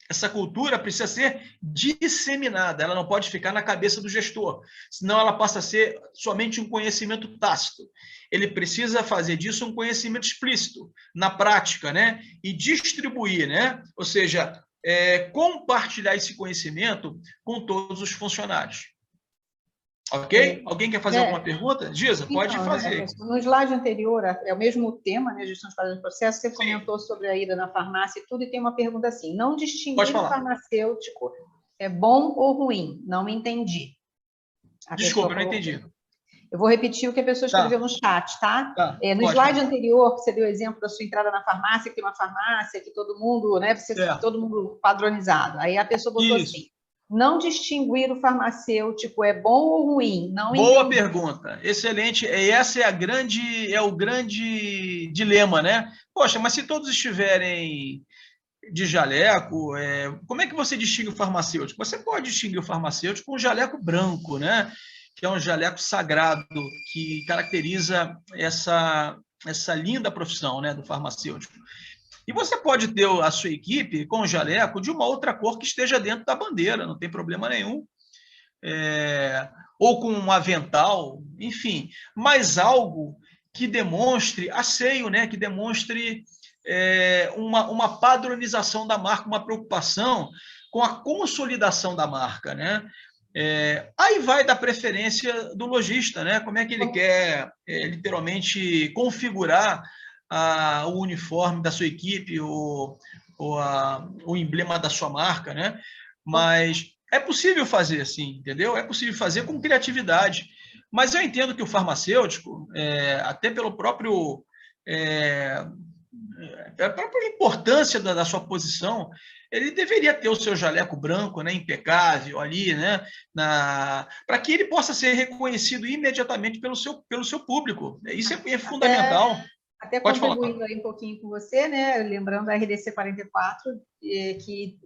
[SPEAKER 2] Essa cultura precisa ser disseminada, ela não pode ficar na cabeça do gestor, senão ela passa a ser somente um conhecimento tácito. Ele precisa fazer disso um conhecimento explícito, na prática, né? E distribuir, né? Ou seja, compartilhar esse conhecimento com todos os funcionários. Ok? Alguém quer fazer alguma pergunta? Giza, pode fazer.
[SPEAKER 1] No slide anterior, é o mesmo tema, né, gestão de qualidade de processo, você comentou sobre a ida na farmácia e tudo, e tem uma pergunta assim, não distinguir o farmacêutico é bom ou ruim? Não entendi.
[SPEAKER 2] Desculpa, não entendi.
[SPEAKER 1] Eu vou repetir o que a pessoa escreveu no chat, tá? No slide anterior, você deu o exemplo da sua entrada na farmácia, que tem uma farmácia que todo mundo, né, todo mundo padronizado. Aí a pessoa botou assim, não distinguir o farmacêutico é bom ou ruim? Não
[SPEAKER 2] Boa pergunta, excelente. Esse é o grande dilema, né? Poxa, mas se todos estiverem de jaleco, como é que você distingue o farmacêutico? Você pode distinguir o farmacêutico com um jaleco branco, né? Que é um jaleco sagrado, que caracteriza essa linda profissão, né, do farmacêutico. E você pode ter a sua equipe com o jaleco de uma outra cor que esteja dentro da bandeira, não tem problema nenhum. Ou com um avental, enfim, mas algo que demonstre asseio, né? Que demonstre uma padronização da marca, uma preocupação com a consolidação da marca, né? Aí vai da preferência do lojista, né? Como é que ele quer, literalmente, configurar o uniforme da sua equipe, o emblema da sua marca, né? Mas é possível fazer assim, entendeu? É possível fazer com criatividade. Mas eu entendo que o farmacêutico, até pelo próprio... a própria importância da sua posição, ele deveria ter o seu jaleco branco, né, impecável ali, né, para que ele possa ser reconhecido imediatamente pelo seu público. Isso é fundamental.
[SPEAKER 1] Até contribuindo aí um pouquinho com você, né, lembrando a RDC 44, que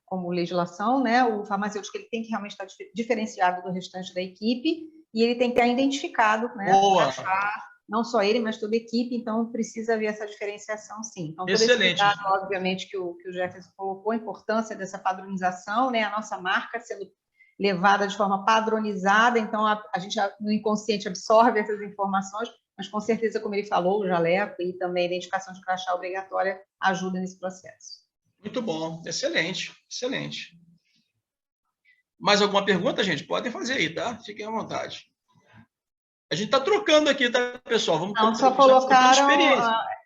[SPEAKER 1] como legislação, né, o farmacêutico ele tem que realmente estar diferenciado do restante da equipe e ele tem que estar identificado, né, para achar não só ele, mas toda a equipe, então precisa haver essa diferenciação, sim. Então, todo
[SPEAKER 2] excelente.
[SPEAKER 1] Esse cuidado, obviamente, que o Jefferson colocou, a importância dessa padronização, né, a nossa marca sendo levada de forma padronizada, então a gente no inconsciente absorve essas informações, mas com certeza, como ele falou, o jaleco e também a identificação de crachá obrigatória ajuda nesse processo.
[SPEAKER 2] Muito bom, excelente, excelente. Mais alguma pergunta, gente? Podem fazer aí, tá? Fiquem à vontade. A gente está trocando aqui, tá, pessoal? Vamos
[SPEAKER 1] não, só colocaram...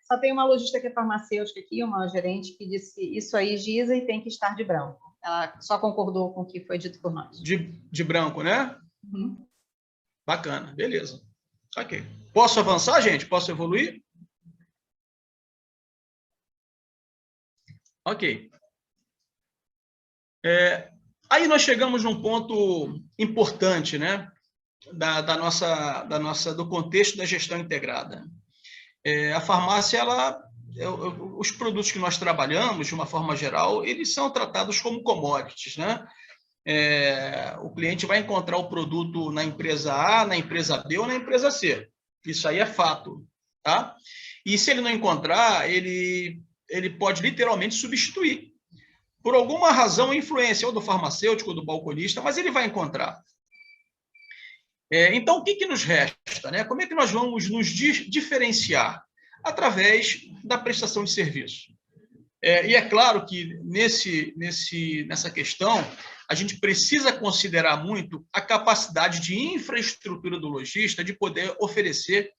[SPEAKER 1] Só tem uma lojista que é farmacêutica aqui, uma gerente, que disse isso aí, Giza, e tem que estar de branco. Ela só concordou com o que foi dito por nós.
[SPEAKER 2] De branco, né?
[SPEAKER 1] Uhum.
[SPEAKER 2] Bacana, beleza. Ok. Posso avançar, gente? Posso evoluir? Ok. Aí nós chegamos num ponto importante, né? Do contexto da gestão integrada. A farmácia, os produtos que nós trabalhamos, de uma forma geral, eles são tratados como commodities, né? O cliente vai encontrar o produto na empresa A, na empresa B ou na empresa C. Isso aí é fato, tá? E se ele não encontrar, ele pode literalmente substituir. Por alguma razão, influência ou do farmacêutico ou do balconista, mas ele vai encontrar. Então, o que nos resta, né? Como é que nós vamos nos diferenciar? Através da prestação de serviço. E é claro que nessa questão, a gente precisa considerar muito a capacidade de infraestrutura do lojista de poder oferecer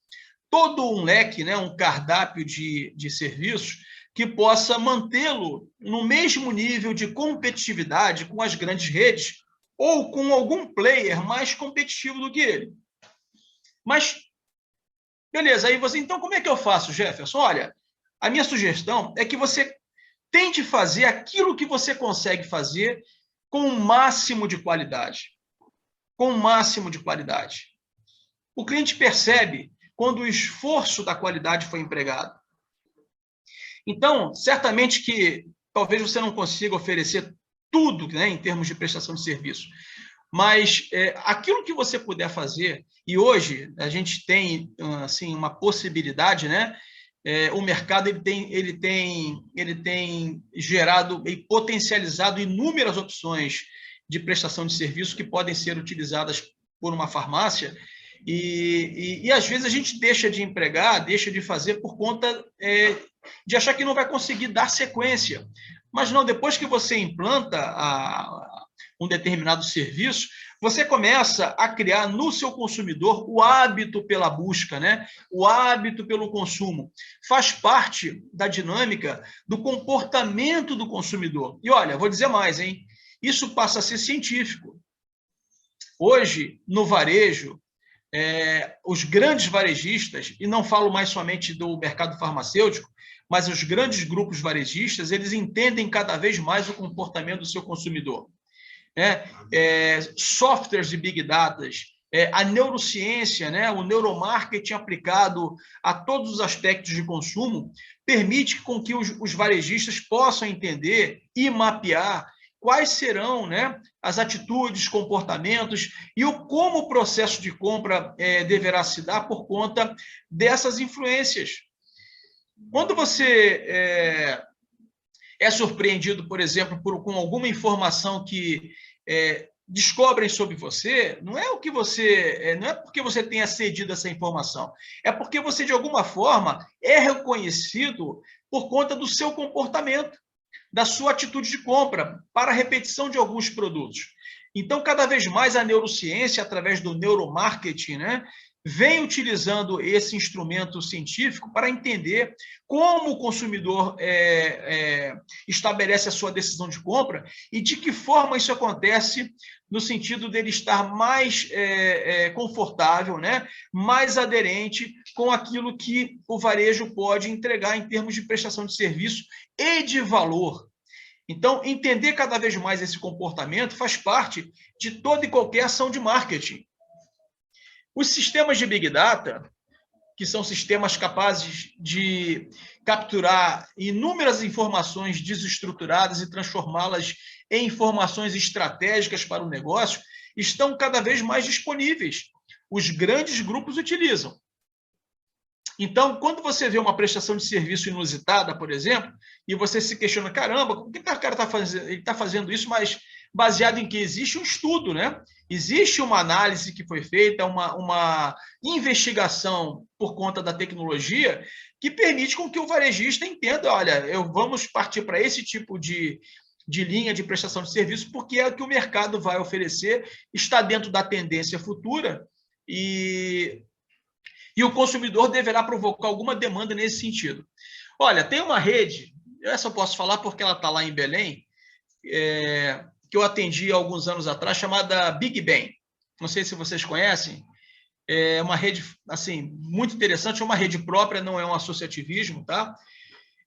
[SPEAKER 2] todo um leque, né, um cardápio de serviços que possa mantê-lo no mesmo nível de competitividade com as grandes redes ou com algum player mais competitivo do que ele. Mas, beleza, aí você... Então, como é que eu faço, Jefferson? Olha, a minha sugestão é que você tente fazer aquilo que você consegue fazer com o máximo de qualidade. Com o máximo de qualidade. O cliente percebe quando o esforço da qualidade foi empregado. Então, certamente que talvez você não consiga oferecer tudo, né, em termos de prestação de serviço, mas aquilo que você puder fazer, e hoje a gente tem assim, uma possibilidade, né? O mercado ele tem gerado e potencializado inúmeras opções de prestação de serviço que podem ser utilizadas por uma farmácia, e às vezes a gente deixa de empregar, deixa de fazer por conta de achar que não vai conseguir dar sequência. Mas não, depois que você implanta um determinado serviço, você começa a criar no seu consumidor o hábito pela busca, né? O hábito pelo consumo. Faz parte da dinâmica do comportamento do consumidor. E olha, vou dizer mais, hein? Isso passa a ser científico. Hoje, no varejo, os grandes varejistas, e não falo mais somente do mercado farmacêutico, mas os grandes grupos varejistas, eles entendem cada vez mais o comportamento do seu consumidor. Softwares de Big Data, a neurociência, né, o neuromarketing aplicado a todos os aspectos de consumo, permite com que os varejistas possam entender e mapear quais serão, né, as atitudes, comportamentos e como o processo de compra deverá se dar por conta dessas influências. Quando você é surpreendido, por exemplo, com alguma informação que descobrem sobre você, não é porque você tenha cedido essa informação, é porque você, de alguma forma, é reconhecido por conta do seu comportamento, da sua atitude de compra para a repetição de alguns produtos. Então, cada vez mais a neurociência, através do neuromarketing, né, vem utilizando esse instrumento científico para entender como o consumidor estabelece a sua decisão de compra e de que forma isso acontece no sentido dele estar mais confortável, né, mais aderente com aquilo que o varejo pode entregar em termos de prestação de serviço e de valor. Então, entender cada vez mais esse comportamento faz parte de toda e qualquer ação de marketing. Os sistemas de Big Data, que são sistemas capazes de capturar inúmeras informações desestruturadas e transformá-las em informações estratégicas para o negócio, estão cada vez mais disponíveis. Os grandes grupos utilizam. Então, quando você vê uma prestação de serviço inusitada, por exemplo, e você se questiona, caramba, o que o cara está fazendo? Ele está fazendo isso, mas baseado em que existe um estudo, né? Existe uma análise que foi feita, uma investigação por conta da tecnologia que permite com que o varejista entenda, olha, vamos partir para esse tipo de linha de prestação de serviço, porque é o que o mercado vai oferecer, está dentro da tendência futura e o consumidor deverá provocar alguma demanda nesse sentido. Olha, tem uma rede, essa eu posso falar porque ela está lá em Belém, que eu atendi há alguns anos atrás, chamada Big Ben. Não sei se vocês conhecem. É uma rede assim, muito interessante, é uma rede própria, não é um associativismo, tá?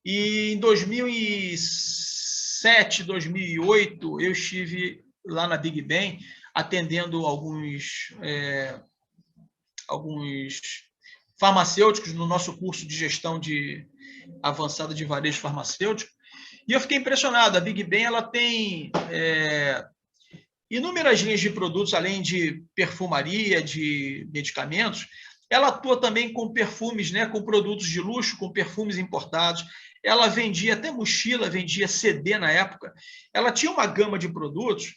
[SPEAKER 2] E em 2007, 2008, eu estive lá na Big Ben atendendo alguns farmacêuticos no nosso curso de gestão avançada de varejo farmacêutico, e eu fiquei impressionado. A Big Ben ela tem inúmeras linhas de produtos, além de perfumaria, de medicamentos. Ela atua também com perfumes, né, com produtos de luxo, com perfumes importados. Ela vendia até mochila, vendia CD na época. Ela tinha uma gama de produtos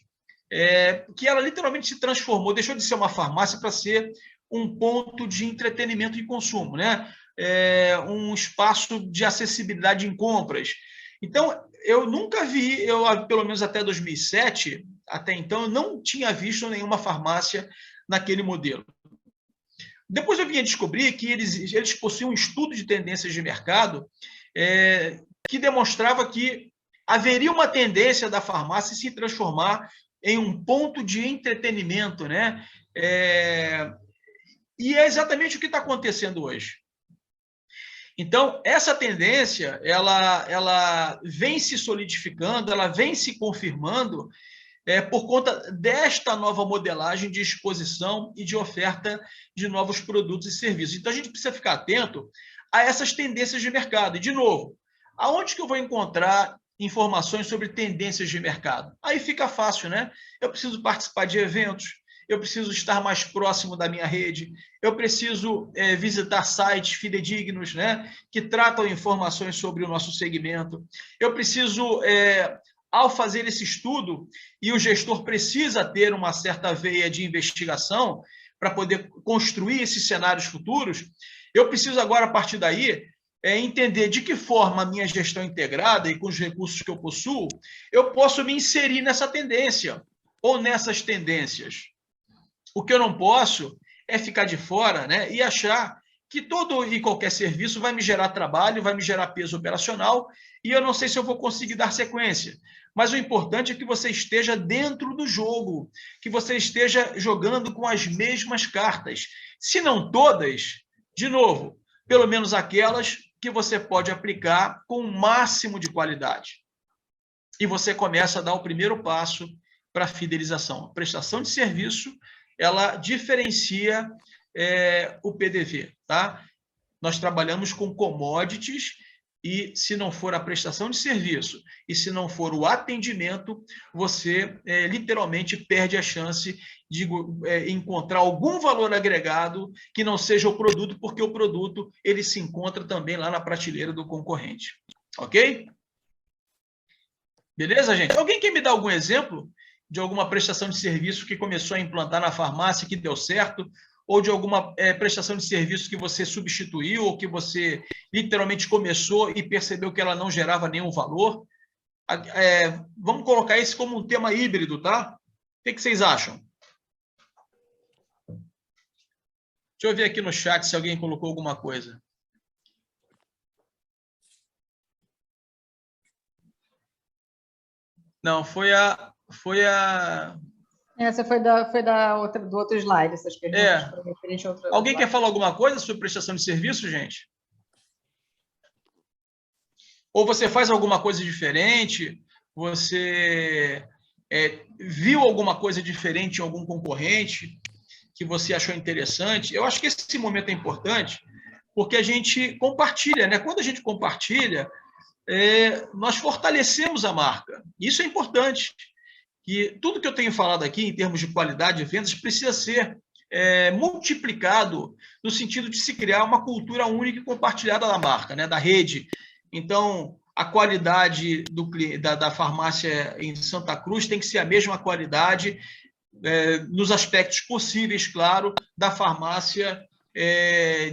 [SPEAKER 2] que ela literalmente se transformou, deixou de ser uma farmácia para ser um ponto de entretenimento e consumo, né? Um espaço de acessibilidade em compras. Então, eu nunca vi, pelo menos até 2007, até então, eu não tinha visto nenhuma farmácia naquele modelo. Depois eu vim a descobrir que eles possuíam um estudo de tendências de mercado que demonstrava que haveria uma tendência da farmácia se transformar em um ponto de entretenimento, né? E é exatamente o que está acontecendo hoje. Então, essa tendência, ela vem se solidificando, ela vem se confirmando por conta desta nova modelagem de exposição e de oferta de novos produtos e serviços. Então, a gente precisa ficar atento a essas tendências de mercado. E, de novo, aonde que eu vou encontrar informações sobre tendências de mercado? Aí fica fácil, né? Eu preciso participar de eventos, eu preciso estar mais próximo da minha rede, eu preciso visitar sites fidedignos, né, que tratam informações sobre o nosso segmento. Eu preciso, ao fazer esse estudo, e o gestor precisa ter uma certa veia de investigação para poder construir esses cenários futuros, eu preciso agora, a partir daí, entender de que forma a minha gestão integrada e com os recursos que eu possuo, eu posso me inserir nessa tendência ou nessas tendências. O que eu não posso é ficar de fora, né, e achar que todo e qualquer serviço vai me gerar trabalho, vai me gerar peso operacional, e eu não sei se eu vou conseguir dar sequência. Mas o importante é que você esteja dentro do jogo, que você esteja jogando com as mesmas cartas. Se não todas, de novo, pelo menos aquelas que você pode aplicar com o máximo de qualidade. E você começa a dar o primeiro passo para a fidelização. A prestação de serviço, ela diferencia o PDV, tá? Nós trabalhamos com commodities e, se não for a prestação de serviço e se não for o atendimento, você literalmente perde a chance de encontrar algum valor agregado que não seja o produto, porque o produto ele se encontra também lá na prateleira do concorrente. Ok? Beleza, gente? Alguém quer me dar algum exemplo de alguma prestação de serviço que começou a implantar na farmácia que deu certo, ou de alguma prestação de serviço que você substituiu, ou que você literalmente começou e percebeu que ela não gerava nenhum valor? Vamos colocar esse como um tema híbrido, tá? O que vocês acham? Deixa eu ver aqui no chat se alguém colocou alguma coisa. Não, foi a...
[SPEAKER 1] Essa foi do outro slide, essas perguntas. Referente a
[SPEAKER 2] Alguém quer falar alguma coisa sobre prestação de serviço, gente? Ou você faz alguma coisa diferente? Você viu alguma coisa diferente em algum concorrente que você achou interessante? Eu acho que esse momento é importante porque a gente compartilha, né? Quando a gente compartilha, nós fortalecemos a marca. Isso é importante. Que tudo que eu tenho falado aqui em termos de qualidade de vendas precisa ser multiplicado no sentido de se criar uma cultura única e compartilhada da marca, né? Da rede. Então, a qualidade da farmácia em Santa Cruz tem que ser a mesma qualidade nos aspectos possíveis, claro, da farmácia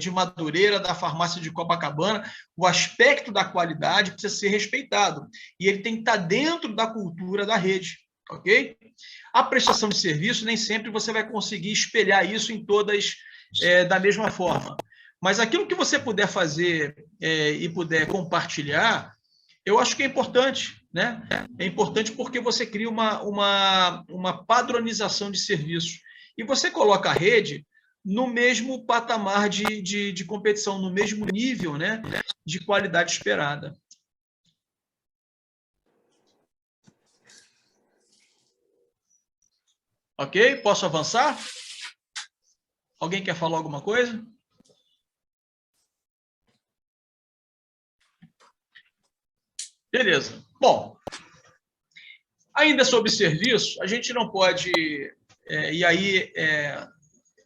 [SPEAKER 2] de Madureira, da farmácia de Copacabana. O aspecto da qualidade precisa ser respeitado e ele tem que estar dentro da cultura da rede, ok? A prestação de serviço, nem sempre você vai conseguir espelhar isso em todas da mesma forma, mas aquilo que você puder fazer e puder compartilhar, eu acho que é importante, né? É importante porque você cria uma padronização de serviço e você coloca a rede no mesmo patamar de competição, no mesmo nível, né, de qualidade esperada. Ok? Posso avançar? Alguém quer falar alguma coisa? Beleza. Bom, ainda sobre serviço, a gente não pode...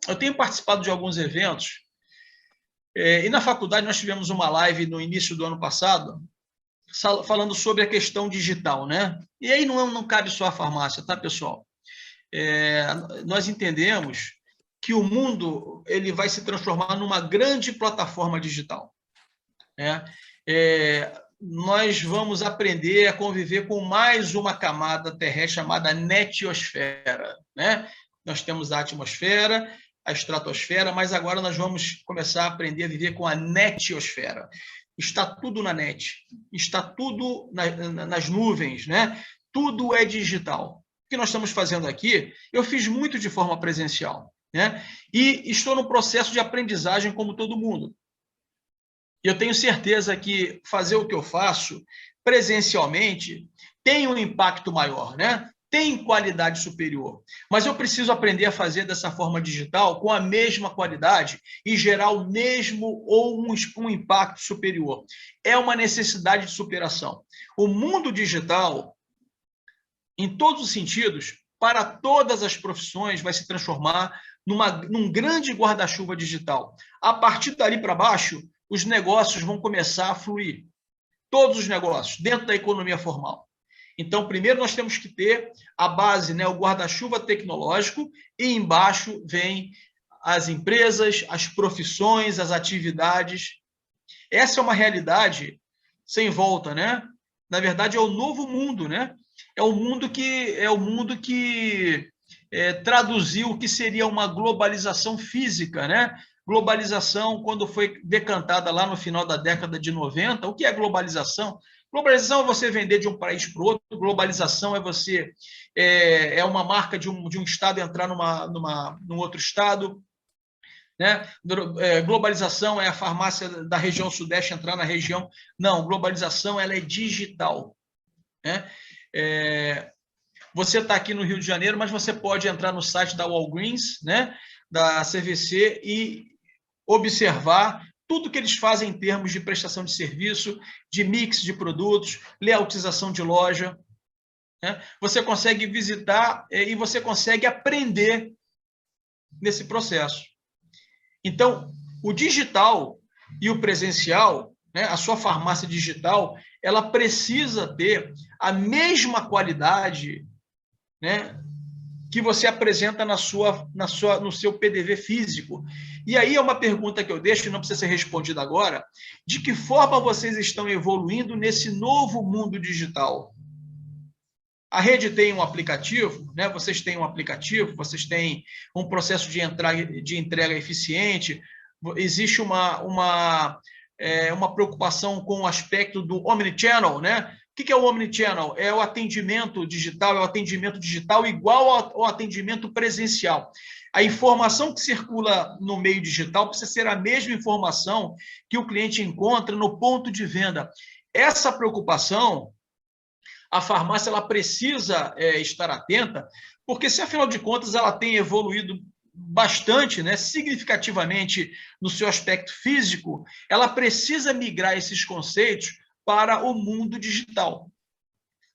[SPEAKER 2] eu tenho participado de alguns eventos, e na faculdade nós tivemos uma live no início do ano passado, falando sobre a questão digital, né? E aí não cabe só a farmácia, tá, pessoal? Nós entendemos que o mundo ele vai se transformar numa grande plataforma digital, né? Nós vamos aprender a conviver com mais uma camada terrestre chamada netiosfera, né? Nós temos a atmosfera, a estratosfera, mas agora nós vamos começar a aprender a viver com a netiosfera. Está tudo na net, está tudo nas nuvens, né? Tudo é digital. O que nós estamos fazendo aqui, eu fiz muito de forma presencial, né? E estou no processo de aprendizagem como todo mundo. E eu tenho certeza que fazer o que eu faço presencialmente tem um impacto maior, né? Tem qualidade superior. Mas eu preciso aprender a fazer dessa forma digital com a mesma qualidade e gerar o mesmo ou um impacto superior. É uma necessidade de superação. O mundo digital, em todos os sentidos, para todas as profissões, vai se transformar num grande guarda-chuva digital. A partir dali para baixo, os negócios vão começar a fluir. Todos os negócios, dentro da economia formal. Então, primeiro nós temos que ter a base, né, o guarda-chuva tecnológico, e embaixo vem as empresas, as profissões, as atividades. Essa é uma realidade sem volta, né? Na verdade, é o novo mundo, né? É o mundo que traduziu o que seria uma globalização física, né? Globalização, quando foi decantada lá no final da década de 90, o que é globalização? Globalização é você vender de um país para o outro, globalização é uma marca de um estado entrar num outro estado, né? Globalização é a farmácia da região sudeste entrar na região. Não, globalização ela é digital, né? Você está aqui no Rio de Janeiro, mas você pode entrar no site da Walgreens, né? Da CVC e observar tudo que eles fazem em termos de prestação de serviço, de mix de produtos, layoutização de loja, né? Você consegue visitar e você consegue aprender nesse processo. Então, o digital e o presencial, né, a sua farmácia digital, ela precisa ter a mesma qualidade, né, que você apresenta no seu PDV físico. E aí é uma pergunta que eu deixo, e não precisa ser respondida agora, de que forma vocês estão evoluindo nesse novo mundo digital? A rede tem um aplicativo, né? Vocês têm um aplicativo, vocês têm um processo de entrega eficiente, existe uma preocupação com o aspecto do omnichannel, né? O que é o omnichannel? É o atendimento digital igual ao atendimento presencial. A informação que circula no meio digital precisa ser a mesma informação que o cliente encontra no ponto de venda. Essa preocupação, a farmácia ela precisa estar atenta, porque se, afinal de contas, ela tem evoluído bastante, né, significativamente no seu aspecto físico, ela precisa migrar esses conceitos para o mundo digital.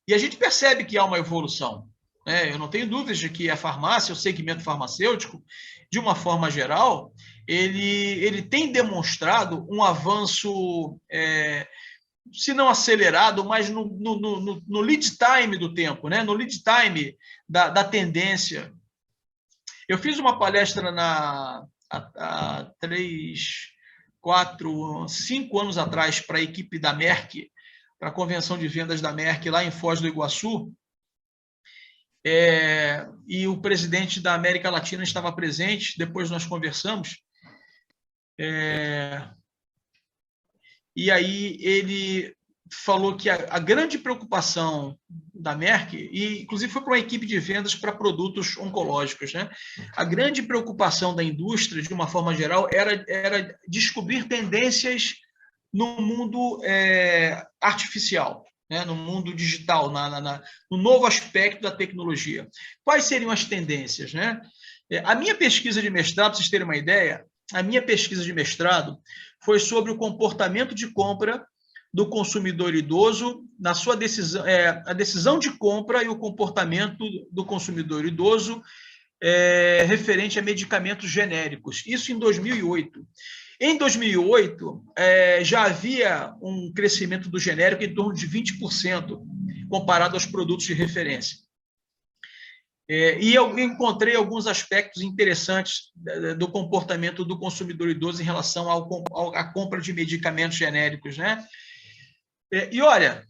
[SPEAKER 2] E a gente percebe que há uma evolução, né? Eu não tenho dúvidas de que a farmácia, o segmento farmacêutico, de uma forma geral, ele tem demonstrado um avanço, se não acelerado, mas no lead time do tempo, né? No lead time da tendência. Eu fiz uma palestra há 5 anos atrás para a equipe da Merck, para a convenção de vendas da Merck lá em Foz do Iguaçu, e o presidente da América Latina estava presente, depois nós conversamos, e aí ele falou que a grande preocupação da Merck, e inclusive foi para uma equipe de vendas para produtos oncológicos, né? A grande preocupação da indústria, de uma forma geral, era descobrir tendências no mundo artificial, né? No mundo digital, no novo aspecto da tecnologia. Quais seriam as tendências, né? A minha pesquisa de mestrado, para vocês terem uma ideia, a minha pesquisa de mestrado foi sobre o comportamento de compra do consumidor idoso na sua decisão, a decisão de compra e o comportamento do consumidor idoso referente a medicamentos genéricos. Isso em 2008. Em 2008, já havia um crescimento do genérico em torno de 20%, comparado aos produtos de referência. E eu encontrei alguns aspectos interessantes do comportamento do consumidor idoso em relação à compra de medicamentos genéricos, né? E olha,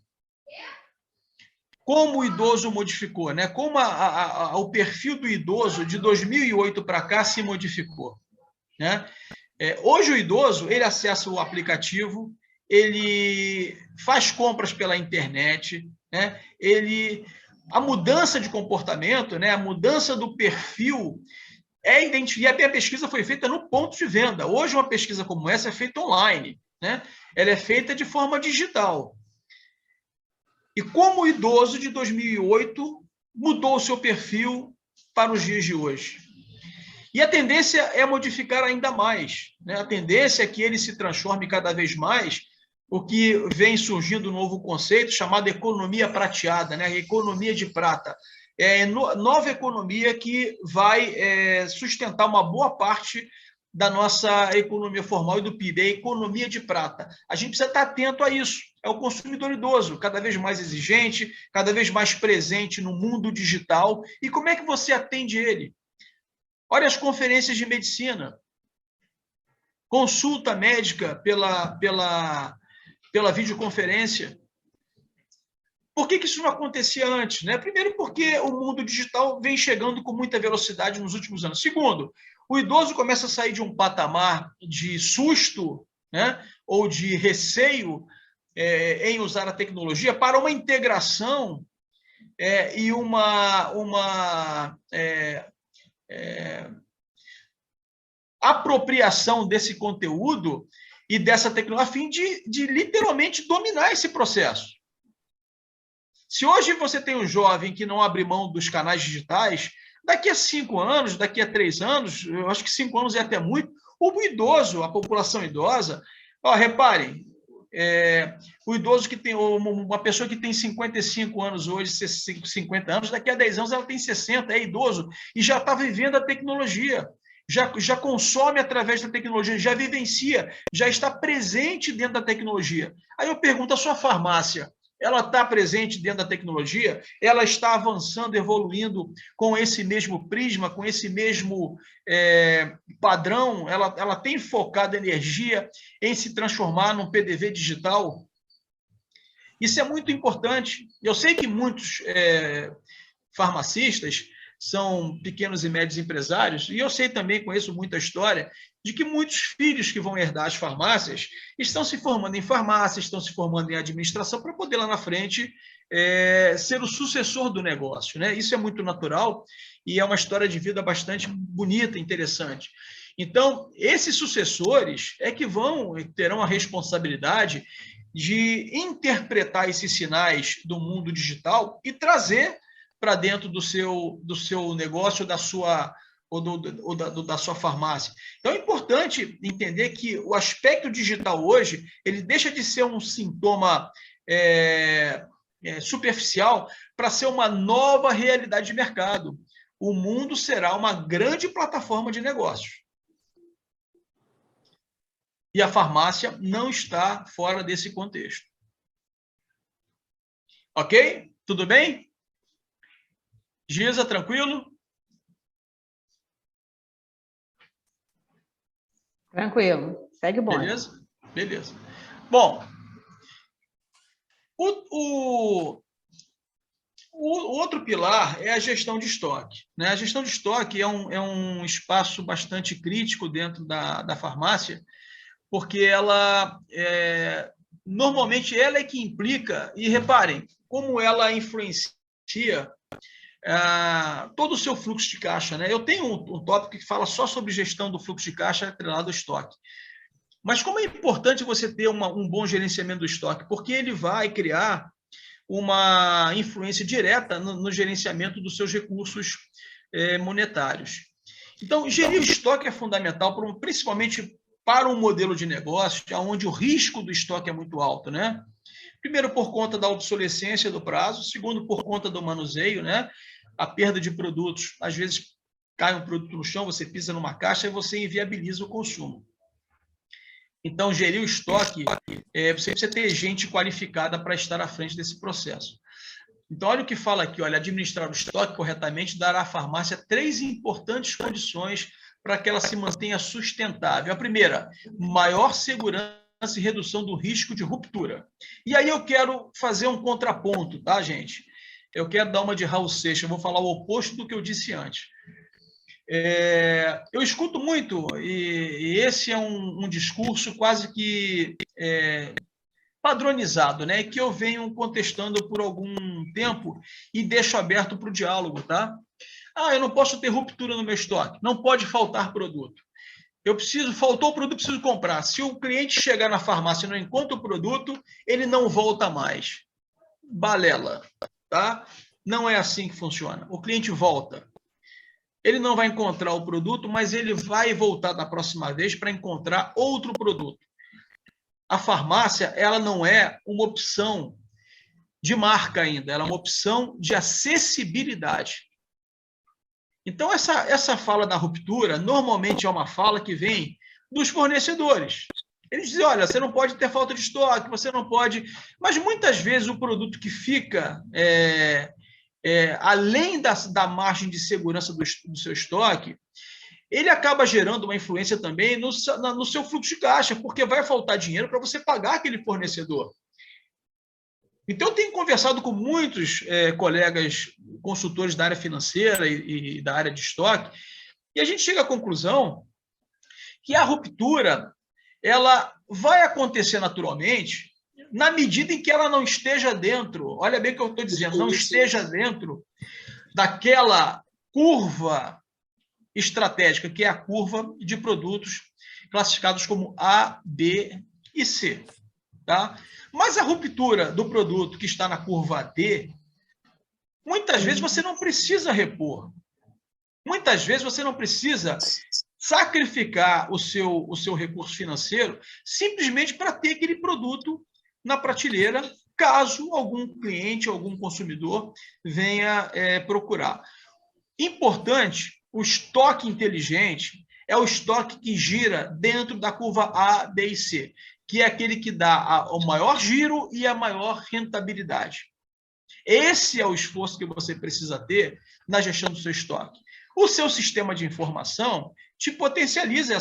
[SPEAKER 2] como o idoso modificou, né? Como o perfil do idoso de 2008 para cá se modificou, né? Hoje o idoso ele acessa o aplicativo, ele faz compras pela internet, né? A mudança de comportamento, né? A mudança do perfil e a minha pesquisa foi feita no ponto de venda. Hoje uma pesquisa como essa é feita online, né? Ela é feita de forma digital. E como o idoso de 2008 mudou o seu perfil para os dias de hoje. E a tendência é modificar ainda mais, né? A tendência é que ele se transforme cada vez mais, o que vem surgindo um novo conceito chamado economia prateada, né? Economia de prata. Nova economia que vai sustentar uma boa parte da nossa economia formal e do PIB, a economia de prata. A gente precisa estar atento a isso. É o consumidor idoso, cada vez mais exigente, cada vez mais presente no mundo digital. E como é que você atende ele? Olha as conferências de medicina. Consulta médica pela videoconferência. Por que isso não acontecia antes, né? Primeiro, porque o mundo digital vem chegando com muita velocidade nos últimos anos. Segundo, o idoso começa a sair de um patamar de susto, né, ou de receio em usar a tecnologia para uma integração e uma apropriação desse conteúdo e dessa tecnologia a fim de literalmente dominar esse processo. Se hoje você tem um jovem que não abre mão dos canais digitais, daqui a 5 anos, daqui a 3 anos, eu acho que 5 anos é até muito, o idoso, a população idosa, reparem, o idoso que tem, uma pessoa que tem 55 anos hoje, 50 anos, daqui a 10 anos ela tem 60, é idoso, e já está vivendo a tecnologia, já consome através da tecnologia, já vivencia, já está presente dentro da tecnologia. Aí eu pergunto, a sua farmácia, ela está presente dentro da tecnologia? Ela está avançando, evoluindo com esse mesmo prisma, com esse mesmo padrão? Ela tem focado energia em se transformar num PDV digital? Isso é muito importante. Eu sei que muitos farmacistas são pequenos e médios empresários, e eu sei também, conheço muita história, de que muitos filhos que vão herdar as farmácias estão se formando em farmácia, estão se formando em administração, para poder lá na frente ser o sucessor do negócio, né? Isso é muito natural e é uma história de vida bastante bonita, interessante. Então, esses sucessores é que terão a responsabilidade de interpretar esses sinais do mundo digital e trazer para dentro do seu negócio, da sua farmácia. Então, é importante entender que o aspecto digital hoje, ele deixa de ser um sintoma superficial para ser uma nova realidade de mercado. O mundo será uma grande plataforma de negócios. E a farmácia não está fora desse contexto. Ok? Tudo bem? Giza, tranquilo?
[SPEAKER 1] Tranquilo. Segue o bonde.
[SPEAKER 2] Beleza? Beleza. Bom, o outro pilar é a gestão de estoque, né? A gestão de estoque é um espaço bastante crítico dentro da farmácia, porque ela normalmente ela é que implica, e reparem, como ela influencia todo o seu fluxo de caixa, né? Eu tenho um tópico que fala só sobre gestão do fluxo de caixa atrelado ao estoque. Mas como é importante você ter um bom gerenciamento do estoque? Porque ele vai criar uma influência direta no gerenciamento dos seus recursos monetários. Então, gerir o estoque é fundamental, principalmente para um modelo de negócio onde o risco do estoque é muito alto, né? Primeiro, por conta da obsolescência do prazo. Segundo, por conta do manuseio, né? A perda de produtos. Às vezes, cai um produto no chão, você pisa numa caixa e você inviabiliza o consumo. Então, gerir o estoque, você precisa ter gente qualificada para estar à frente desse processo. Então, olha o que fala aqui, olha, administrar o estoque corretamente dará à farmácia 3 importantes condições para que ela se mantenha sustentável. A primeira, maior segurança e redução do risco de ruptura. E aí eu quero fazer um contraponto, tá, gente? Eu quero dar uma de Raul Seixas, eu vou falar o oposto do que eu disse antes. Eu escuto muito, e esse é um discurso quase que padronizado, né? Que eu venho contestando por algum tempo e deixo aberto para o diálogo, tá? Eu não posso ter ruptura no meu estoque, não pode faltar produto. Faltou o produto, preciso comprar. Se o cliente chegar na farmácia e não encontra o produto, ele não volta mais. Balela, tá? Não é assim que funciona. O cliente volta. Ele não vai encontrar o produto, mas ele vai voltar da próxima vez para encontrar outro produto. A farmácia, ela não é uma opção de marca ainda, ela é uma opção de acessibilidade. Então, essa fala da ruptura, normalmente é uma fala que vem dos fornecedores. Eles dizem, olha, você não pode ter falta de estoque, você não pode... Mas, muitas vezes, o produto que fica além da margem de segurança do seu estoque, ele acaba gerando uma influência também no seu fluxo de caixa, porque vai faltar dinheiro para você pagar aquele fornecedor. Então, eu tenho conversado com muitos colegas consultores da área financeira e da área de estoque, e a gente chega à conclusão que a ruptura ela vai acontecer naturalmente na medida em que ela não esteja dentro, olha bem o que eu estou dizendo, não esteja dentro daquela curva estratégica, que é a curva de produtos classificados como A, B e C. Tá? Mas a ruptura do produto que está na curva D, muitas vezes você não precisa repor. Muitas vezes você não precisa sacrificar o seu recurso financeiro simplesmente para ter aquele produto na prateleira, caso algum cliente, algum consumidor venha procurar. Importante, o estoque inteligente é o estoque que gira dentro da curva A, B e C, que é aquele que dá o maior giro e a maior rentabilidade. Esse é o esforço que você precisa ter na gestão do seu estoque. O seu sistema de informação te potencializa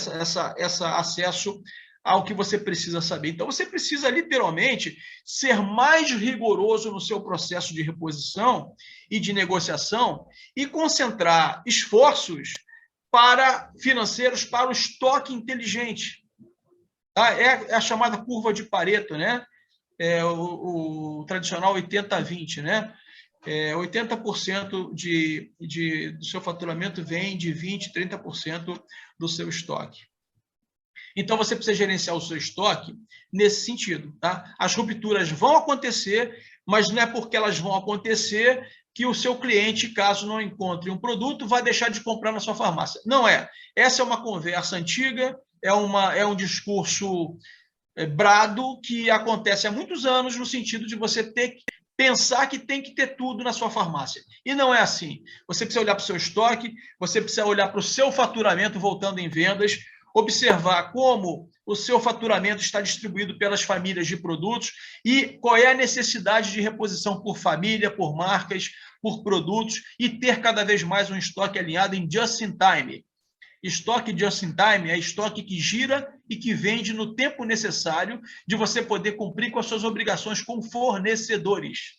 [SPEAKER 2] esse acesso ao que você precisa saber. Então, você precisa, literalmente, ser mais rigoroso no seu processo de reposição e de negociação e concentrar esforços financeiros para o estoque inteligente. Tá? É a chamada curva de Pareto, né? O tradicional 80-20, né? 80% do seu faturamento vem de 20%, 30% do seu estoque. Então, você precisa gerenciar o seu estoque nesse sentido. Tá? As rupturas vão acontecer, mas não é porque elas vão acontecer que o seu cliente, caso não encontre um produto, vai deixar de comprar na sua farmácia. Não é. Essa é uma conversa antiga, é um discurso brado que acontece há muitos anos, no sentido de você ter que pensar que tem que ter tudo na sua farmácia. E não é assim. Você precisa olhar para o seu estoque, você precisa olhar para o seu faturamento voltando em vendas, observar como o seu faturamento está distribuído pelas famílias de produtos e qual é a necessidade de reposição por família, por marcas, por produtos e ter cada vez mais um estoque alinhado em just-in-time. Estoque just-in-time é estoque que gira e que vende no tempo necessário de você poder cumprir com as suas obrigações com fornecedores.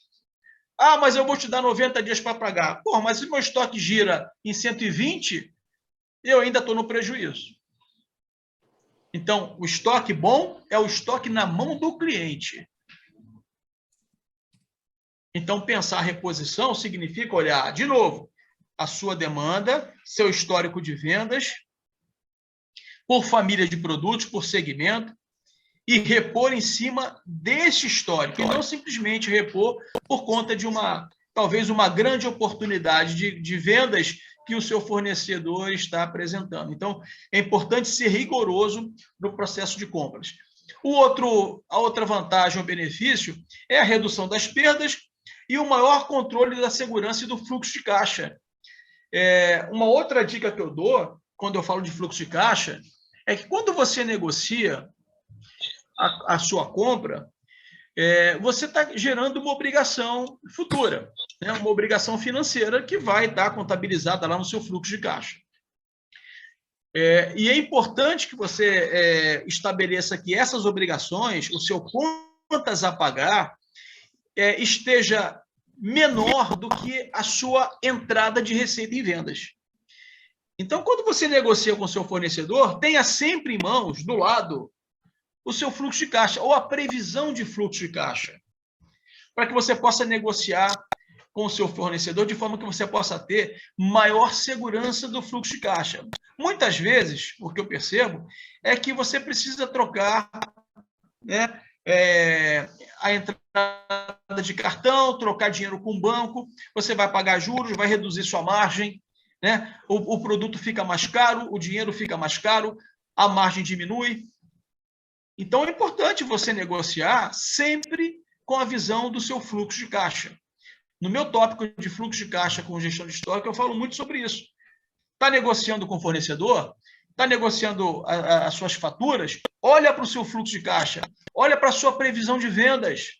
[SPEAKER 2] Ah, mas eu vou te dar 90 dias para pagar. Pô, mas se meu estoque gira em 120, eu ainda estou no prejuízo. Então, o estoque bom é o estoque na mão do cliente. Então, pensar reposição significa olhar, de novo, a sua demanda, seu histórico de vendas, por família de produtos, por segmento, e repor em cima desse histórico, e não simplesmente repor por conta de talvez uma grande oportunidade de vendas que o seu fornecedor está apresentando. Então, é importante ser rigoroso no processo de compras. A outra vantagem ou benefício é a redução das perdas e o maior controle da segurança e do fluxo de caixa. Uma outra dica que eu dou, quando eu falo de fluxo de caixa, é que quando você negocia a sua compra, você está gerando uma obrigação futura, né? Uma obrigação financeira que vai estar contabilizada lá no seu fluxo de caixa. E é importante que você estabeleça que essas obrigações, o seu contas a pagar, esteja menor do que a sua entrada de receita em vendas. Então, quando você negocia com o seu fornecedor, tenha sempre em mãos, do lado, o seu fluxo de caixa, ou a previsão de fluxo de caixa, para que você possa negociar com o seu fornecedor de forma que você possa ter maior segurança do fluxo de caixa. Muitas vezes, o que eu percebo é que você precisa trocar, né, a entrada de cartão, trocar dinheiro com o banco, você vai pagar juros, vai reduzir sua margem, né? O produto fica mais caro, o dinheiro fica mais caro, a margem diminui. Então, é importante você negociar sempre com a visão do seu fluxo de caixa. No meu tópico de fluxo de caixa com gestão de estoque, eu falo muito sobre isso. Está negociando com o fornecedor? Está negociando as suas faturas? Olha para o seu fluxo de caixa. Olha para a sua previsão de vendas.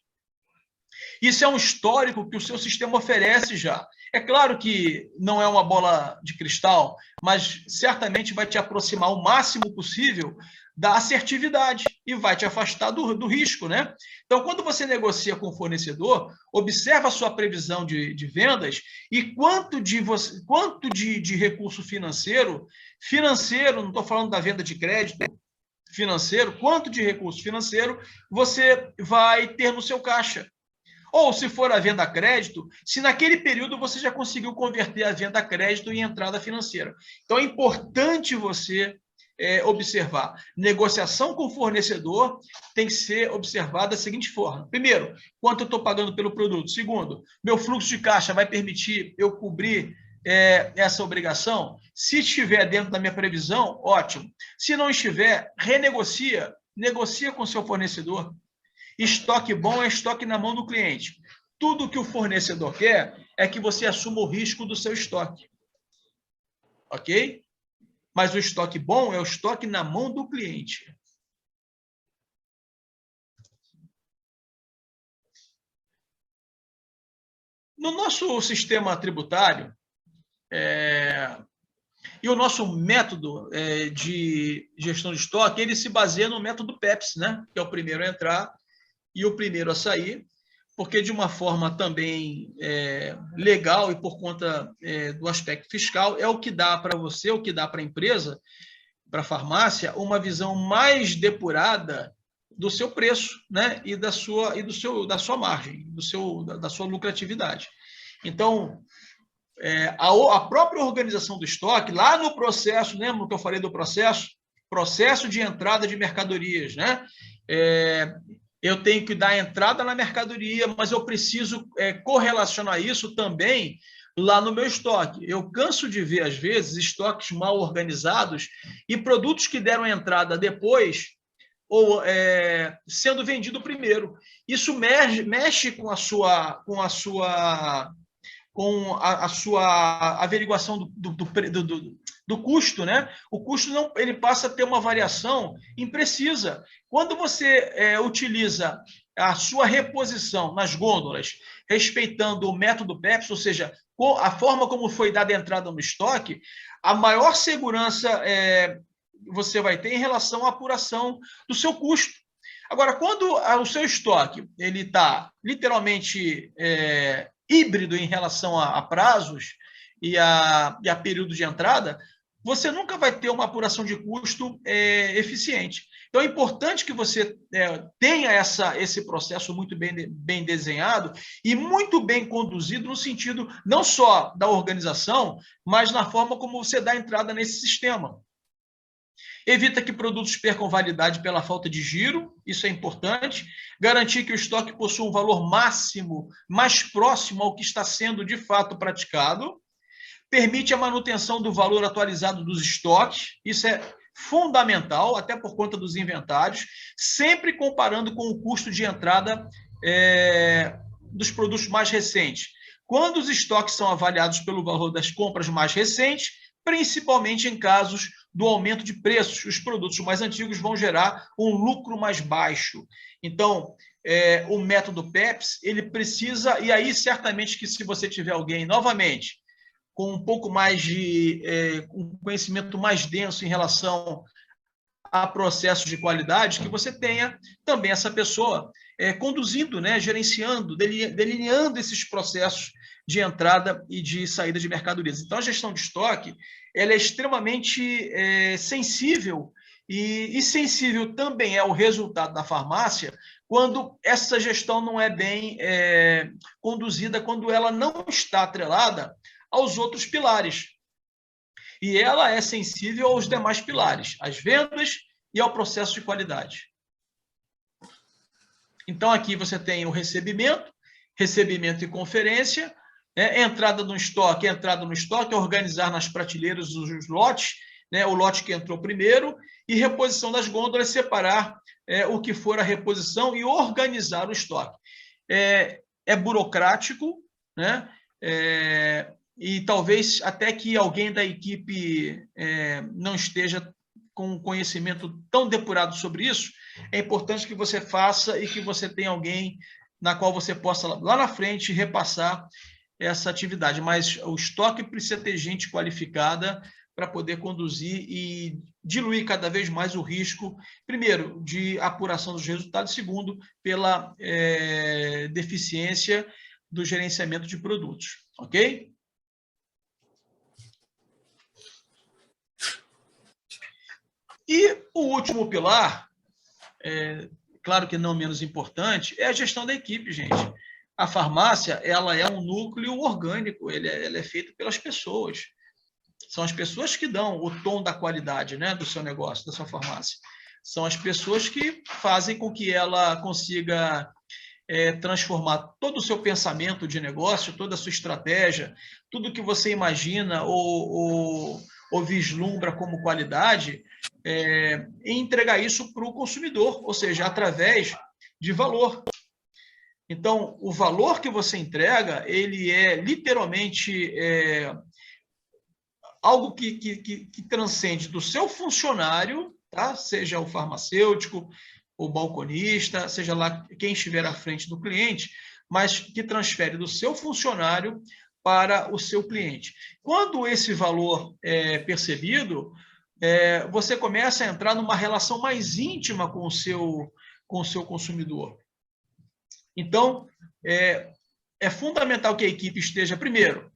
[SPEAKER 2] Isso é um histórico que o seu sistema oferece já. É claro que não é uma bola de cristal, mas certamente vai te aproximar o máximo possível da assertividade e vai te afastar do risco, né? Então, quando você negocia com o fornecedor, observa a sua previsão de vendas e quanto de recurso financeiro, não estou falando da venda de crédito, financeiro, quanto de recurso financeiro você vai ter no seu caixa. Ou, se for a venda a crédito, se naquele período você já conseguiu converter a venda a crédito em entrada financeira. Então, é importante você observar. Negociação com o fornecedor tem que ser observada da seguinte forma. Primeiro, quanto eu estou pagando pelo produto. Segundo, meu fluxo de caixa vai permitir eu cobrir essa obrigação? Se estiver dentro da minha previsão, ótimo. Se não estiver, negocia com o seu fornecedor. Estoque bom é estoque na mão do cliente. Tudo que o fornecedor quer é que você assuma o risco do seu estoque. Ok? Mas o estoque bom é o estoque na mão do cliente. No nosso sistema tributário, E o nosso método de gestão de estoque, ele se baseia no método PEPS, né? Que é o primeiro a entrar e o primeiro a sair, porque de uma forma também legal e por conta do aspecto fiscal, é o que dá para você, o que dá para a empresa, para a farmácia, uma visão mais depurada do seu preço, né? E da sua margem, da sua lucratividade. Então, a própria organização do estoque, lá no processo, lembra que eu falei do processo de entrada de mercadorias, né? Eu tenho que dar entrada na mercadoria, mas eu preciso correlacionar isso também lá no meu estoque. Eu canso de ver, às vezes, estoques mal organizados e produtos que deram entrada depois ou sendo vendido primeiro. Isso mexe com a sua averiguação do custo, né? O custo ele passa a ter uma variação imprecisa. Quando você utiliza a sua reposição nas gôndolas, respeitando o método PEPS, ou seja, a forma como foi dada a entrada no estoque, a maior segurança você vai ter em relação à apuração do seu custo. Agora, quando o seu estoque ele está literalmente híbrido em relação a prazos e a período de entrada, você nunca vai ter uma apuração de custo eficiente. Então, é importante que você tenha esse processo muito bem desenhado e muito bem conduzido no sentido não só da organização, mas na forma como você dá entrada nesse sistema. Evita que produtos percam validade pela falta de giro, isso é importante. Garantir que o estoque possua um valor máximo mais próximo ao que está sendo de fato praticado. Permite a manutenção do valor atualizado dos estoques, isso é fundamental, até por conta dos inventários, sempre comparando com o custo de entrada dos produtos mais recentes. Quando os estoques são avaliados pelo valor das compras mais recentes, principalmente em casos do aumento de preços, os produtos mais antigos vão gerar um lucro mais baixo. Então, o método PEPS, ele precisa, e aí certamente que se você tiver alguém, novamente, com um pouco mais de um conhecimento mais denso em relação a processos de qualidade, que você tenha também essa pessoa conduzindo, né, gerenciando, delineando esses processos de entrada e de saída de mercadorias. Então, a gestão de estoque ela é extremamente sensível, e sensível também é o resultado da farmácia quando essa gestão não é bem conduzida, quando ela não está atrelada aos outros pilares. E ela é sensível aos demais pilares, às vendas e ao processo de qualidade. Então, aqui você tem o recebimento e conferência, entrada no estoque, organizar nas prateleiras os lotes, né, o lote que entrou primeiro, e reposição das gôndolas, separar o que for a reposição e organizar o estoque. É burocrático, né? E talvez até que alguém da equipe não esteja com um conhecimento tão depurado sobre isso, é importante que você faça e que você tenha alguém na qual você possa, lá na frente, repassar essa atividade. Mas o estoque precisa ter gente qualificada para poder conduzir e diluir cada vez mais o risco, primeiro, de apuração dos resultados, segundo, pela deficiência do gerenciamento de produtos. Ok? E o último pilar, claro que não menos importante, é a gestão da equipe, gente. A farmácia, ela é um núcleo orgânico, ela é feita pelas pessoas. São as pessoas que dão o tom da qualidade, né, do seu negócio, da sua farmácia. São as pessoas que fazem com que ela consiga transformar todo o seu pensamento de negócio, toda a sua estratégia, tudo que você imagina ou vislumbra como qualidade, e entregar isso para o consumidor, ou seja, através de valor. Então, o valor que você entrega, ele é literalmente algo que transcende do seu funcionário, tá? Seja o farmacêutico, o balconista, seja lá quem estiver à frente do cliente, mas que transfere do seu funcionário para o seu cliente. Quando esse valor é percebido, você começa a entrar numa relação mais íntima com o seu consumidor. Então, é fundamental que a equipe esteja, primeiro,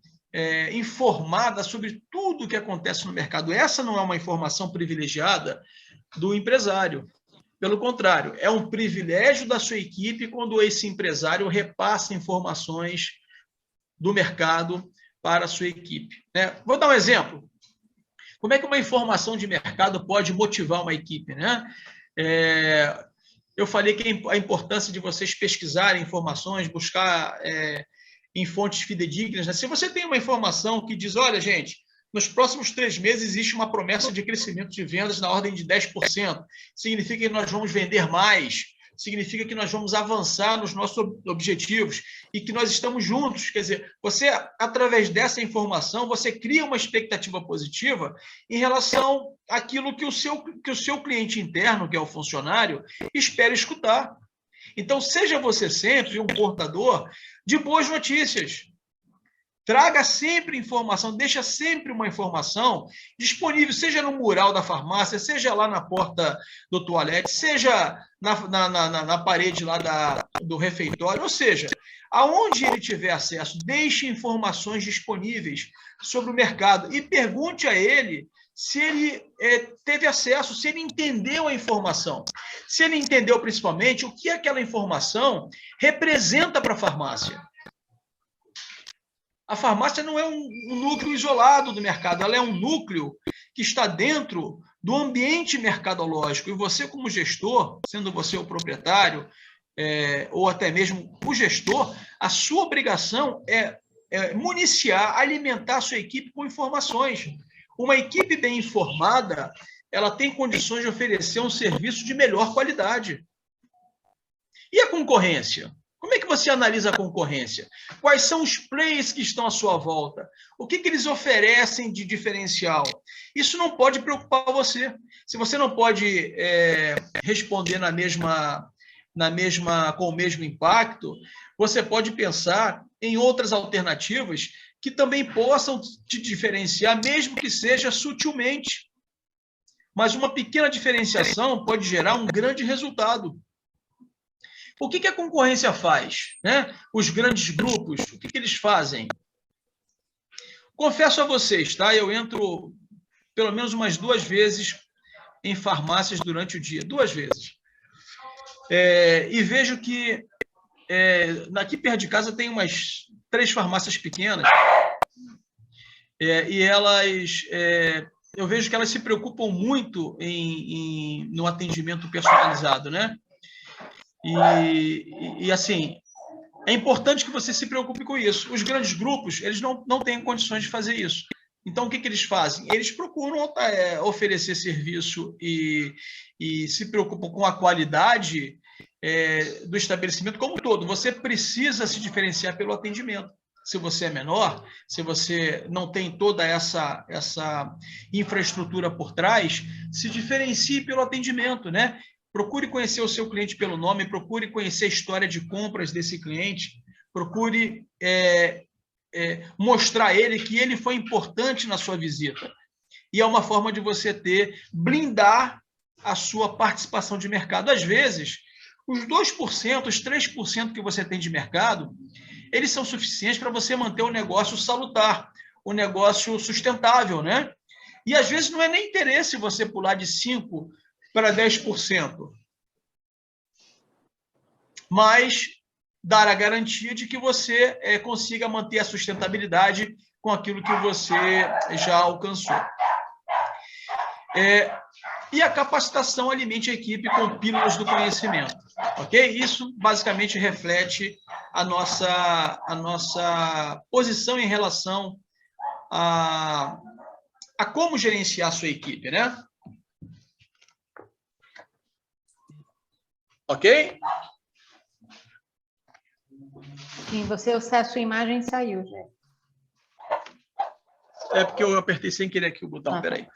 [SPEAKER 2] informada sobre tudo o que acontece no mercado. Essa não é uma informação privilegiada do empresário. Pelo contrário, é um privilégio da sua equipe quando esse empresário repassa informações do mercado para a sua equipe, né? Vou dar um exemplo. Como é que uma informação de mercado pode motivar uma equipe, né? Eu falei que a importância de vocês pesquisarem informações, buscar em fontes fidedignas, né? Se você tem uma informação que diz, olha, gente, nos próximos 3 meses existe uma promessa de crescimento de vendas na ordem de 10%, significa que nós vamos vender mais, significa que nós vamos avançar nos nossos objetivos e que nós estamos juntos. Quer dizer, você, através dessa informação, você cria uma expectativa positiva em relação àquilo que o seu cliente interno, que é o funcionário, espera escutar. Então, seja você sempre um portador de boas notícias. Traga sempre informação, deixa sempre uma informação disponível, seja no mural da farmácia, seja lá na porta do toalete, seja na parede lá do refeitório, ou seja, aonde ele tiver acesso, deixe informações disponíveis sobre o mercado e pergunte a ele se ele teve acesso, se ele entendeu a informação. Se ele entendeu principalmente o que aquela informação representa para a farmácia. A farmácia não é um núcleo isolado do mercado, ela é um núcleo que está dentro do ambiente mercadológico. E você, como gestor, sendo você o proprietário, ou até mesmo o gestor, a sua obrigação é municiar, alimentar a sua equipe com informações. Uma equipe bem informada, ela tem condições de oferecer um serviço de melhor qualidade. E a concorrência? Como é que você analisa a concorrência? Quais são os players que estão à sua volta? O que eles oferecem de diferencial? Isso não pode preocupar você. Se você não pode responder com o mesmo impacto, você pode pensar em outras alternativas que também possam te diferenciar, mesmo que seja sutilmente. Mas uma pequena diferenciação pode gerar um grande resultado. O que a concorrência faz, né? Os grandes grupos, o que eles fazem? Confesso a vocês, tá? Eu entro pelo menos umas 2 vezes em farmácias durante o dia, 2 vezes. E vejo que aqui perto de casa tem umas 3 farmácias pequenas e elas... eu vejo que elas se preocupam muito no atendimento personalizado, né? E assim, é importante que você se preocupe com isso. Os grandes grupos, eles não têm condições de fazer isso. Então, o que eles fazem? Eles procuram oferecer serviço e se preocupam com a qualidade do estabelecimento como um todo. Você precisa se diferenciar pelo atendimento. Se você é menor, se você não tem toda essa infraestrutura por trás, se diferencie pelo atendimento, né? Procure conhecer o seu cliente pelo nome, procure conhecer a história de compras desse cliente, procure mostrar a ele que ele foi importante na sua visita. E é uma forma de você blindar a sua participação de mercado. Às vezes, os 2%, os 3% que você tem de mercado, eles são suficientes para você manter o negócio salutar, o negócio sustentável, né? E às vezes não é nem interesse você pular de 5% para 10%, mas dar a garantia de que você consiga manter a sustentabilidade com aquilo que você já alcançou. E a capacitação alimente a equipe com pílulas do conhecimento, ok? Isso basicamente reflete a nossa posição em relação a como gerenciar a sua equipe, né? Ok?
[SPEAKER 1] Sim, a sua imagem saiu, já.
[SPEAKER 2] É porque eu apertei sem querer aqui o botão, peraí.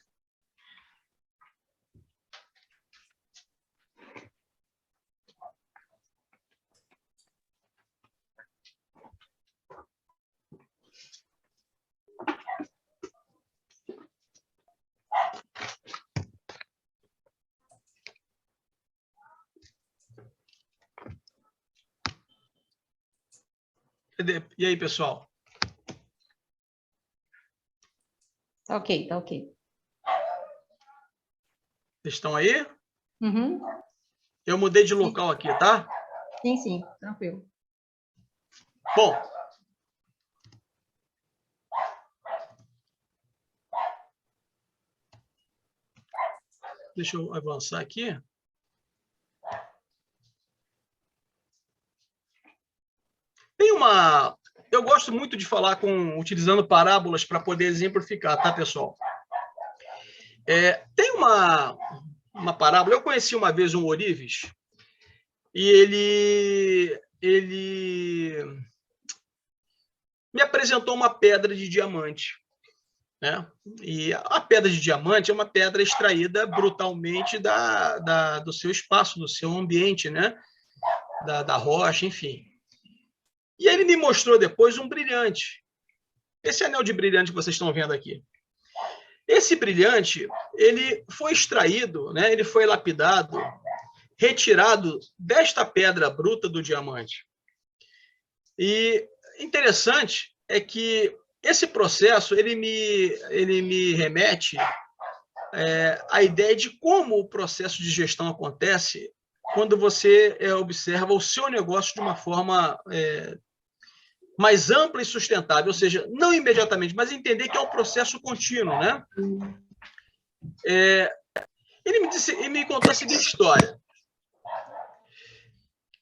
[SPEAKER 2] E aí, pessoal?
[SPEAKER 1] Tá ok, tá ok.
[SPEAKER 2] Vocês estão aí?
[SPEAKER 1] Uhum.
[SPEAKER 2] Eu mudei de local aqui, tá?
[SPEAKER 1] Sim, sim, tranquilo.
[SPEAKER 2] Bom, deixa eu avançar aqui. Eu gosto muito de falar utilizando parábolas para poder exemplificar, tá, pessoal? Tem uma parábola. Eu conheci uma vez um ourives e ele me apresentou uma pedra de diamante, né? E a pedra de diamante é uma pedra extraída brutalmente do seu espaço, do seu ambiente, né? Da rocha, enfim. E ele me mostrou depois um brilhante. Esse anel de brilhante que vocês estão vendo aqui. Esse brilhante, ele foi extraído, né? Ele foi lapidado, retirado desta pedra bruta do diamante. E interessante é que esse processo ele me remete à ideia de como o processo de gestão acontece quando você observa o seu negócio de uma forma mais ampla e sustentável, ou seja, não imediatamente, mas entender que é um processo contínuo, né? Ele me contou a seguinte história.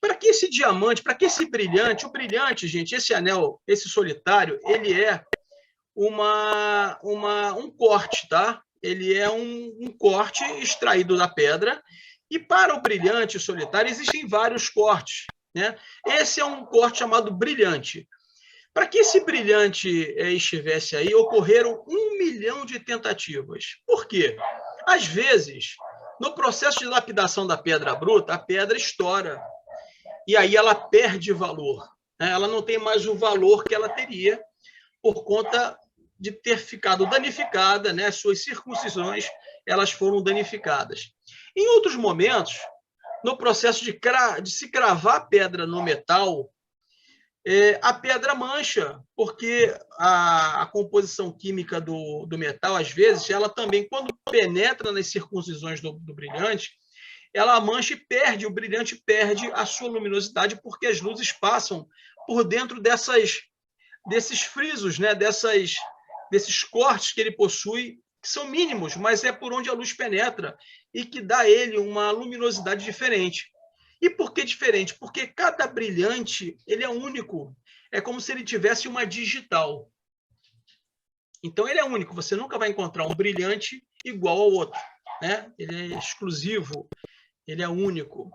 [SPEAKER 2] Para que esse diamante, para que esse brilhante, o brilhante, gente, esse anel, esse solitário, ele é um corte, tá? Ele é um corte extraído da pedra, e para o brilhante solitário existem vários cortes, né? Esse é um corte chamado brilhante. Para que esse brilhante estivesse aí, ocorreram 1 milhão de tentativas. Por quê? Às vezes, no processo de lapidação da pedra bruta, a pedra estoura. E aí ela perde valor. Né? Ela não tem mais o valor que ela teria por conta de ter ficado danificada, né? Suas circuncisões elas foram danificadas. Em outros momentos, no processo de se cravar a pedra no metal, a pedra mancha, porque a composição química do metal, às vezes, ela também, quando penetra nas circuncisões do brilhante, ela mancha e perde, o brilhante perde a sua luminosidade, porque as luzes passam por dentro desses frisos, né? desses cortes que ele possui, que são mínimos, mas é por onde a luz penetra e que dá a ele uma luminosidade diferente. E por que diferente? Porque cada brilhante ele é único. É como se ele tivesse uma digital. Então, ele é único. Você nunca vai encontrar um brilhante igual ao outro. Né? Ele é exclusivo. Ele é único.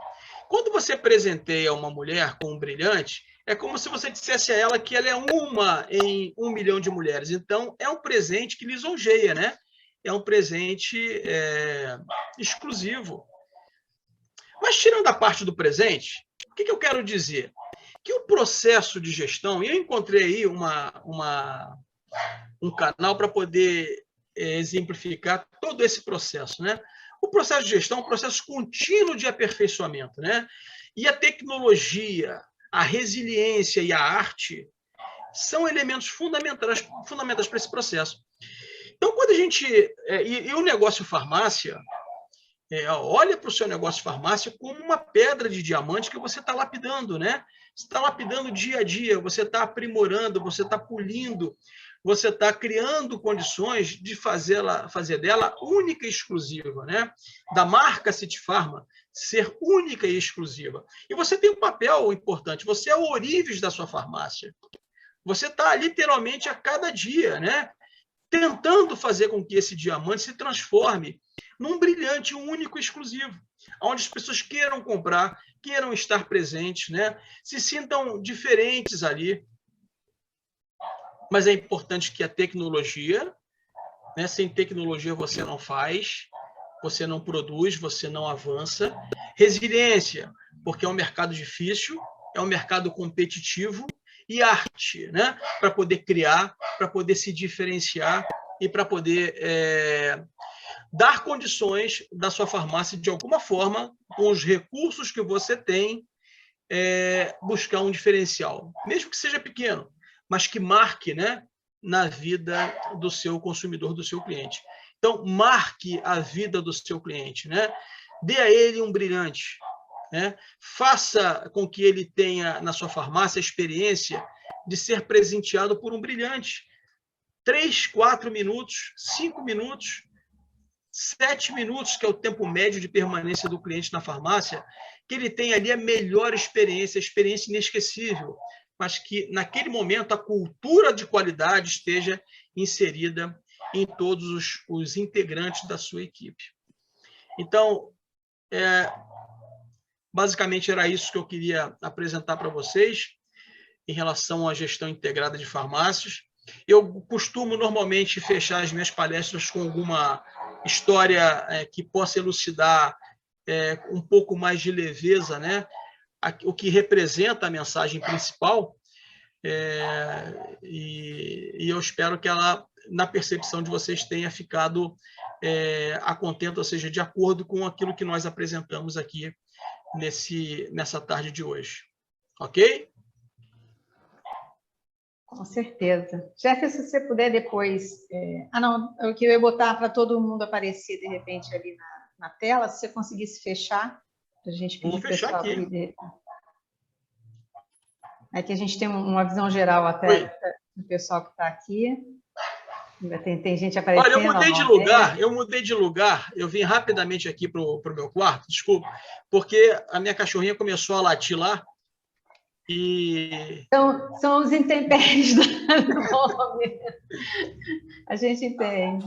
[SPEAKER 2] Quando você presenteia uma mulher com um brilhante, é como se você dissesse a ela que ela é uma em 1 milhão de mulheres. Então, é um presente que lisonjeia, né? É um presente exclusivo. Mas, tirando a parte do presente, o que eu quero dizer? Que o processo de gestão, e eu encontrei aí um canal para poder exemplificar todo esse processo, né? O processo de gestão é um processo contínuo de aperfeiçoamento, né? E a tecnologia, a resiliência e a arte são elementos fundamentais para esse processo. Então, quando a gente... E o negócio farmácia... olha para o seu negócio de farmácia como uma pedra de diamante que você está lapidando, né? Você está lapidando dia a dia, você está aprimorando, você está polindo, você está criando condições de fazer dela única e exclusiva, né? Da marca City Pharma ser única e exclusiva. E você tem um papel importante, você é o ourives da sua farmácia. Você está literalmente a cada dia, né? Tentando fazer com que esse diamante se transforme num brilhante único e exclusivo, onde as pessoas queiram comprar, queiram estar presentes, né? Se sintam diferentes ali. Mas é importante que a tecnologia, né? Sem tecnologia você não faz, você não produz, você não avança. Resiliência, porque é um mercado difícil, é um mercado competitivo, e arte, né? Para poder criar, para poder se diferenciar e para poder dar condições da sua farmácia, de alguma forma, com os recursos que você tem, buscar um diferencial, mesmo que seja pequeno, mas que marque, né, na vida do seu consumidor, do seu cliente. Então, marque a vida do seu cliente, né? Dê a ele um brilhante, né? Faça com que ele tenha na sua farmácia a experiência de ser presenteado por um brilhante. 3, 4 minutos, 5 minutos, 7 minutos, que é o tempo médio de permanência do cliente na farmácia, que ele tem ali a melhor experiência, a experiência inesquecível, mas que, naquele momento, a cultura de qualidade esteja inserida em todos os integrantes da sua equipe. Então, basicamente, era isso que eu queria apresentar para vocês em relação à gestão integrada de farmácias. Eu costumo, normalmente, fechar as minhas palestras com alguma história que possa elucidar um pouco mais de leveza, né? O que representa a mensagem principal, e eu espero que ela, na percepção de vocês, tenha ficado a contento, ou seja, de acordo com aquilo que nós apresentamos aqui nessa tarde de hoje. Ok?
[SPEAKER 1] Com certeza. Jefferson, se você puder depois... não, eu queria botar para todo mundo aparecer, de repente, ali na tela, se você conseguisse fechar, para a gente pedir para o pessoal aqui. É que a gente tem uma visão geral até do pessoal que está aqui. Ainda tem gente aparecendo.
[SPEAKER 2] Olha, eu mudei de lugar, eu vim rapidamente aqui para o meu quarto, desculpa, porque a minha cachorrinha começou a latir lá.
[SPEAKER 1] Então, são os intempéries do nome. A gente entende.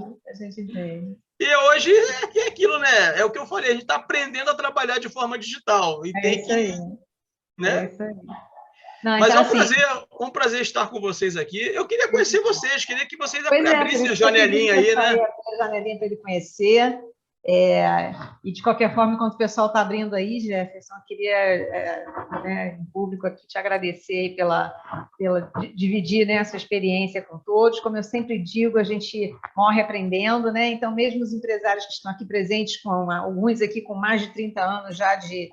[SPEAKER 2] E hoje é aquilo, né? É o que eu falei, a gente está aprendendo a trabalhar de forma digital. E tem que,
[SPEAKER 1] aí.
[SPEAKER 2] Né?
[SPEAKER 1] É isso aí. Não,
[SPEAKER 2] mas
[SPEAKER 1] então,
[SPEAKER 2] é um prazer estar com vocês aqui. Eu queria conhecer vocês, queria que vocês abrissem a
[SPEAKER 1] janelinha
[SPEAKER 2] aí, né?
[SPEAKER 1] A janelinha para ele conhecer. E, de qualquer forma, enquanto o pessoal está abrindo aí, Jefferson, eu queria, em público aqui, te agradecer pela dividir, né, essa experiência com todos. Como eu sempre digo, a gente morre aprendendo, né? Então, mesmo os empresários que estão aqui presentes, alguns aqui com mais de 30 anos já de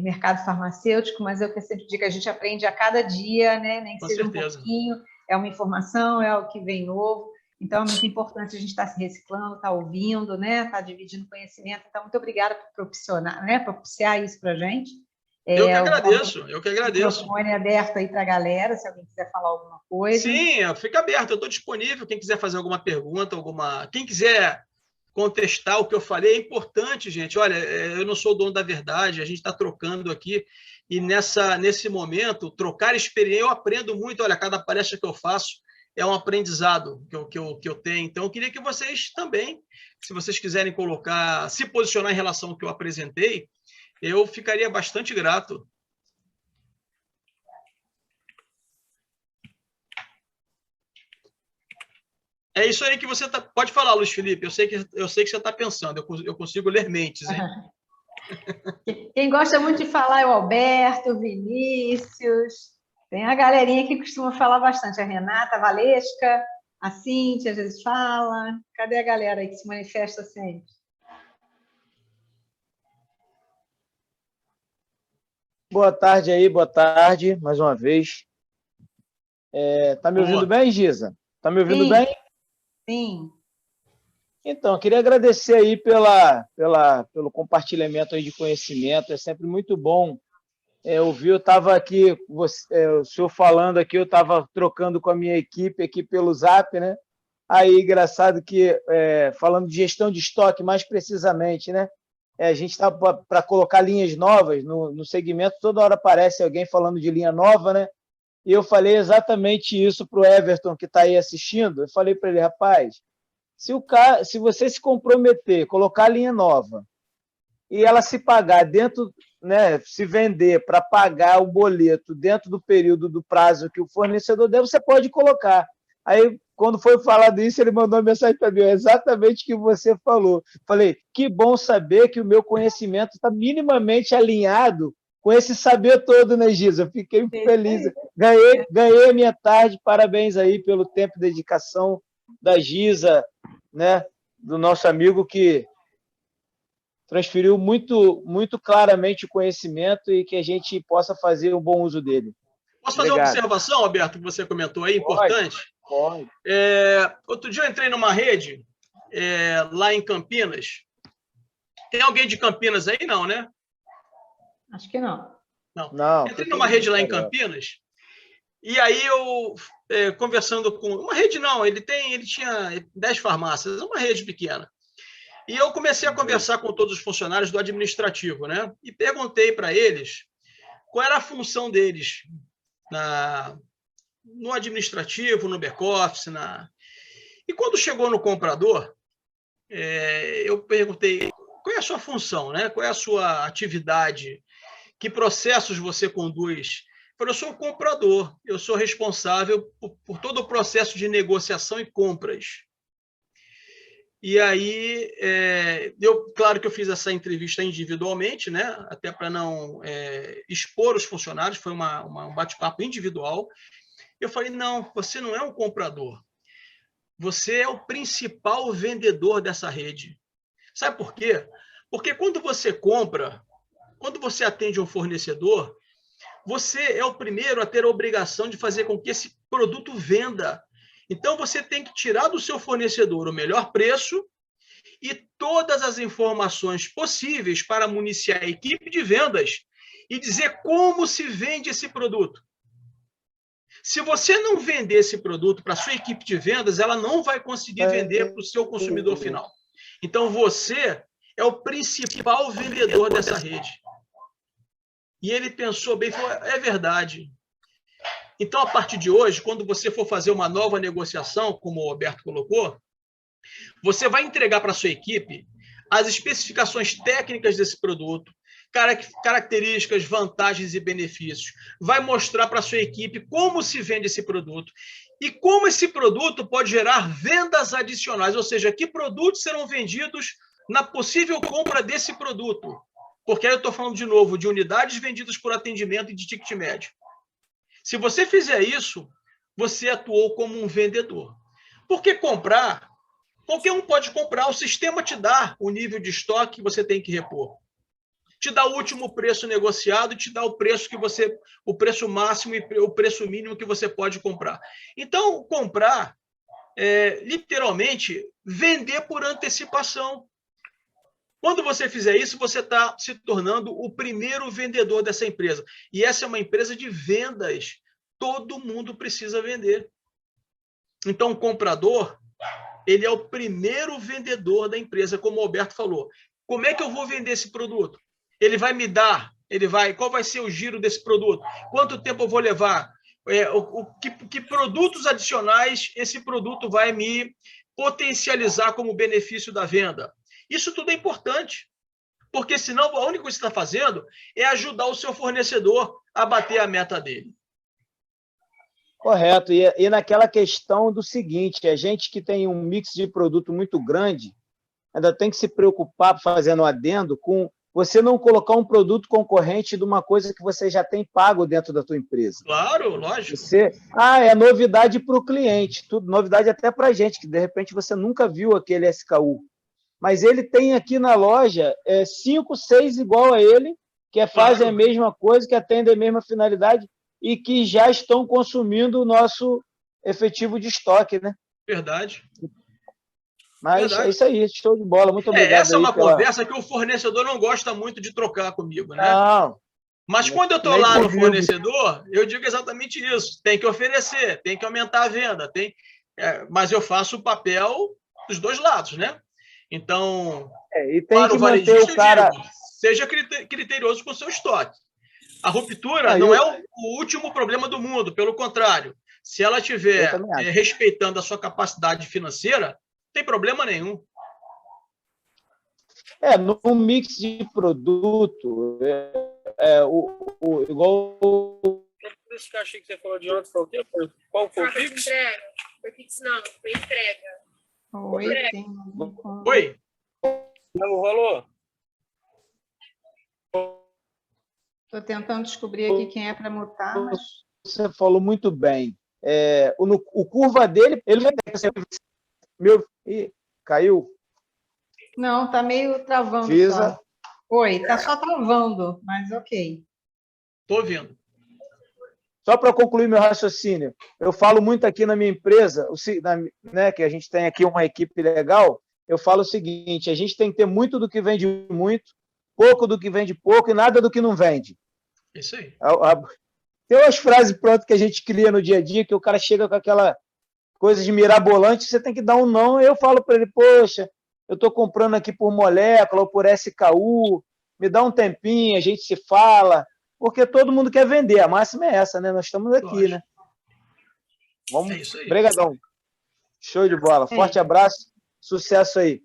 [SPEAKER 1] mercado farmacêutico, mas eu sempre digo que a gente aprende a cada dia, né? Nem que seja um pouquinho, é uma informação, é algo que vem novo. Então, é muito importante a gente estar se reciclando, estar ouvindo, né? Estar dividindo conhecimento. Então, muito obrigada por propiciar isso para a gente.
[SPEAKER 2] Eu que agradeço.
[SPEAKER 1] O microfone é aberto aí para a galera, se alguém quiser falar alguma coisa.
[SPEAKER 2] Sim, fica aberto, eu estou disponível. Quem quiser fazer alguma pergunta, quem quiser contestar o que eu falei, é importante, gente. Olha, eu não sou o dono da verdade, a gente está trocando aqui, e nesse momento, trocar experiência, eu aprendo muito. Olha, cada palestra que eu faço é um aprendizado que eu tenho. Então, eu queria que vocês também, se vocês quiserem se posicionar em relação ao que eu apresentei, eu ficaria bastante grato. É isso aí que você pode falar, Luiz Felipe. Eu sei que você está pensando. Eu consigo ler mentes, hein?
[SPEAKER 1] Quem gosta muito de falar é o Alberto, o Vinícius. Tem a galerinha que costuma falar bastante. A Renata, a Valesca, a Cíntia, às vezes fala. Cadê a galera aí que se manifesta sempre?
[SPEAKER 3] Boa tarde aí, mais uma vez. Tá me ouvindo bem, Giza? Tá me ouvindo bem?
[SPEAKER 1] Sim.
[SPEAKER 3] Então, eu queria agradecer aí pelo compartilhamento aí de conhecimento. É sempre muito bom ouvir. Eu estava aqui, o senhor falando aqui, eu estava trocando com a minha equipe aqui pelo Zap, né? Aí, engraçado que, falando de gestão de estoque, mais precisamente, né? A gente está para colocar linhas novas no segmento, toda hora aparece alguém falando de linha nova, né? E eu falei exatamente isso para o Everton, que está aí assistindo. Eu falei para ele, rapaz, se você se comprometer, colocar linha nova, e ela se pagar dentro, né, se vender para pagar o boleto dentro do período do prazo que o fornecedor der, você pode colocar. Aí, quando foi falado isso, ele mandou uma mensagem para mim, exatamente o que você falou. Falei, que bom saber que o meu conhecimento está minimamente alinhado com esse saber todo, né, Giza? Eu fiquei feliz. Ganhei a minha tarde, parabéns aí pelo tempo e dedicação da Giza, né, do nosso amigo que transferiu muito claramente o conhecimento e que a gente possa fazer um bom uso dele.
[SPEAKER 2] Posso fazer uma observação, Alberto, que você comentou aí, importante?
[SPEAKER 3] Pode.
[SPEAKER 2] Outro dia eu entrei numa rede lá em Campinas. Tem alguém de Campinas aí? Não, né?
[SPEAKER 1] Acho que não.
[SPEAKER 3] Não.
[SPEAKER 2] Entrei numa rede lá em Campinas, e aí eu, conversando com... Uma rede não, ele tinha 10 farmácias, uma rede pequena. E eu comecei a conversar com todos os funcionários do administrativo, né? E perguntei para eles qual era a função deles no administrativo, no back-office. E quando chegou no comprador, eu perguntei qual é a sua função, né? Qual é a sua atividade, que processos você conduz. Eu falei, eu sou o comprador, eu sou responsável por todo o processo de negociação e compras. E aí, claro que eu fiz essa entrevista individualmente, né? Até para não expor os funcionários, foi um bate-papo individual. Eu falei, não, você não é um comprador, você é o principal vendedor dessa rede. Sabe por quê? Porque quando você compra, quando você atende um fornecedor, você é o primeiro a ter a obrigação de fazer com que esse produto venda. Então, você tem que tirar do seu fornecedor o melhor preço e todas as informações possíveis para municiar a equipe de vendas e dizer como se vende esse produto. Se você não vender esse produto para a sua equipe de vendas, ela não vai conseguir vender para o seu consumidor final. Então, você é o principal vendedor dessa rede. E ele pensou bem e falou, é verdade. Então, a partir de hoje, quando você for fazer uma nova negociação, como o Roberto colocou, você vai entregar para a sua equipe as especificações técnicas desse produto, características, vantagens e benefícios. Vai mostrar para a sua equipe como se vende esse produto e como esse produto pode gerar vendas adicionais, ou seja, que produtos serão vendidos na possível compra desse produto. Porque aí eu estou falando de novo de unidades vendidas por atendimento e de ticket médio. Se você fizer isso, você atuou como um vendedor. Porque comprar, qualquer um pode comprar, o sistema te dá o nível de estoque que você tem que repor. Te dá o último preço negociado, te dá o preço máximo e o preço mínimo que você pode comprar. Então, comprar literalmente vender por antecipação. Quando você fizer isso, você está se tornando o primeiro vendedor dessa empresa. E essa é uma empresa de vendas. Todo mundo precisa vender. Então, o comprador, ele é o primeiro vendedor da empresa, como o Alberto falou. Como é que eu vou vender esse produto? Ele vai me dar, qual vai ser o giro desse produto? Quanto tempo eu vou levar? Que produtos adicionais esse produto vai me potencializar como benefício da venda? Isso tudo é importante, porque senão a única coisa que você está fazendo é ajudar o seu fornecedor a bater a meta dele.
[SPEAKER 3] Correto. E naquela questão do seguinte, a gente que tem um mix de produto muito grande, ainda tem que se preocupar, fazendo um adendo, com você não colocar um produto concorrente de uma coisa que você já tem pago dentro da tua empresa.
[SPEAKER 2] Claro, lógico.
[SPEAKER 3] É novidade para o cliente, tudo, novidade até para a gente, que de repente você nunca viu aquele SKU. Mas ele tem aqui na loja 5, 6 igual a ele, que fazem a mesma coisa, que atendem a mesma finalidade e que já estão consumindo o nosso efetivo de estoque, né?
[SPEAKER 2] Verdade.
[SPEAKER 3] Mas é isso aí, show de bola. Muito obrigado.
[SPEAKER 2] Essa é uma conversa que o fornecedor não gosta muito de trocar comigo, né?
[SPEAKER 3] Não.
[SPEAKER 2] Mas quando eu estou lá no fornecedor, eu digo exatamente isso. Tem que oferecer, tem que aumentar a venda, mas eu faço o papel dos dois lados, né? Então,
[SPEAKER 3] e tem que manter o cara...
[SPEAKER 2] eu digo, seja criterioso com o seu estoque. A ruptura não é o último problema do mundo, pelo contrário. Se ela estiver respeitando a sua capacidade financeira, não tem problema nenhum.
[SPEAKER 3] No mix de produto, igual...
[SPEAKER 5] Por isso que eu achei que você falou de ontem, foi o quê? Qual foi o Pix?
[SPEAKER 6] Foi Pix não, foi entrega.
[SPEAKER 2] Oi?
[SPEAKER 5] Não rolou?
[SPEAKER 1] Estou tentando descobrir aqui quem é para mutar, mas...
[SPEAKER 3] Você falou muito bem. O curva dele, ele vai ter... Caiu?
[SPEAKER 1] Não, tá meio travando
[SPEAKER 3] Fisa.
[SPEAKER 1] só. Oi, tá só travando, mas ok.
[SPEAKER 2] Estou ouvindo.
[SPEAKER 3] Só para concluir meu raciocínio, eu falo muito aqui na minha empresa, né, que a gente tem aqui uma equipe legal, eu falo o seguinte, a gente tem que ter muito do que vende muito, pouco do que vende pouco e nada do que não vende.
[SPEAKER 2] Isso aí.
[SPEAKER 3] Tem umas frases prontas que a gente cria no dia a dia, que o cara chega com aquela coisa de mirabolante, você tem que dar um não, eu falo para ele, poxa, eu estou comprando aqui por molécula ou por SKU, me dá um tempinho, a gente se fala, porque todo mundo quer vender, a máxima é essa, né? Nós estamos aqui,
[SPEAKER 2] Lógico.
[SPEAKER 3] né? Vamos,
[SPEAKER 2] É isso aí.
[SPEAKER 3] obrigadão. Show de bola. Forte abraço, sucesso aí.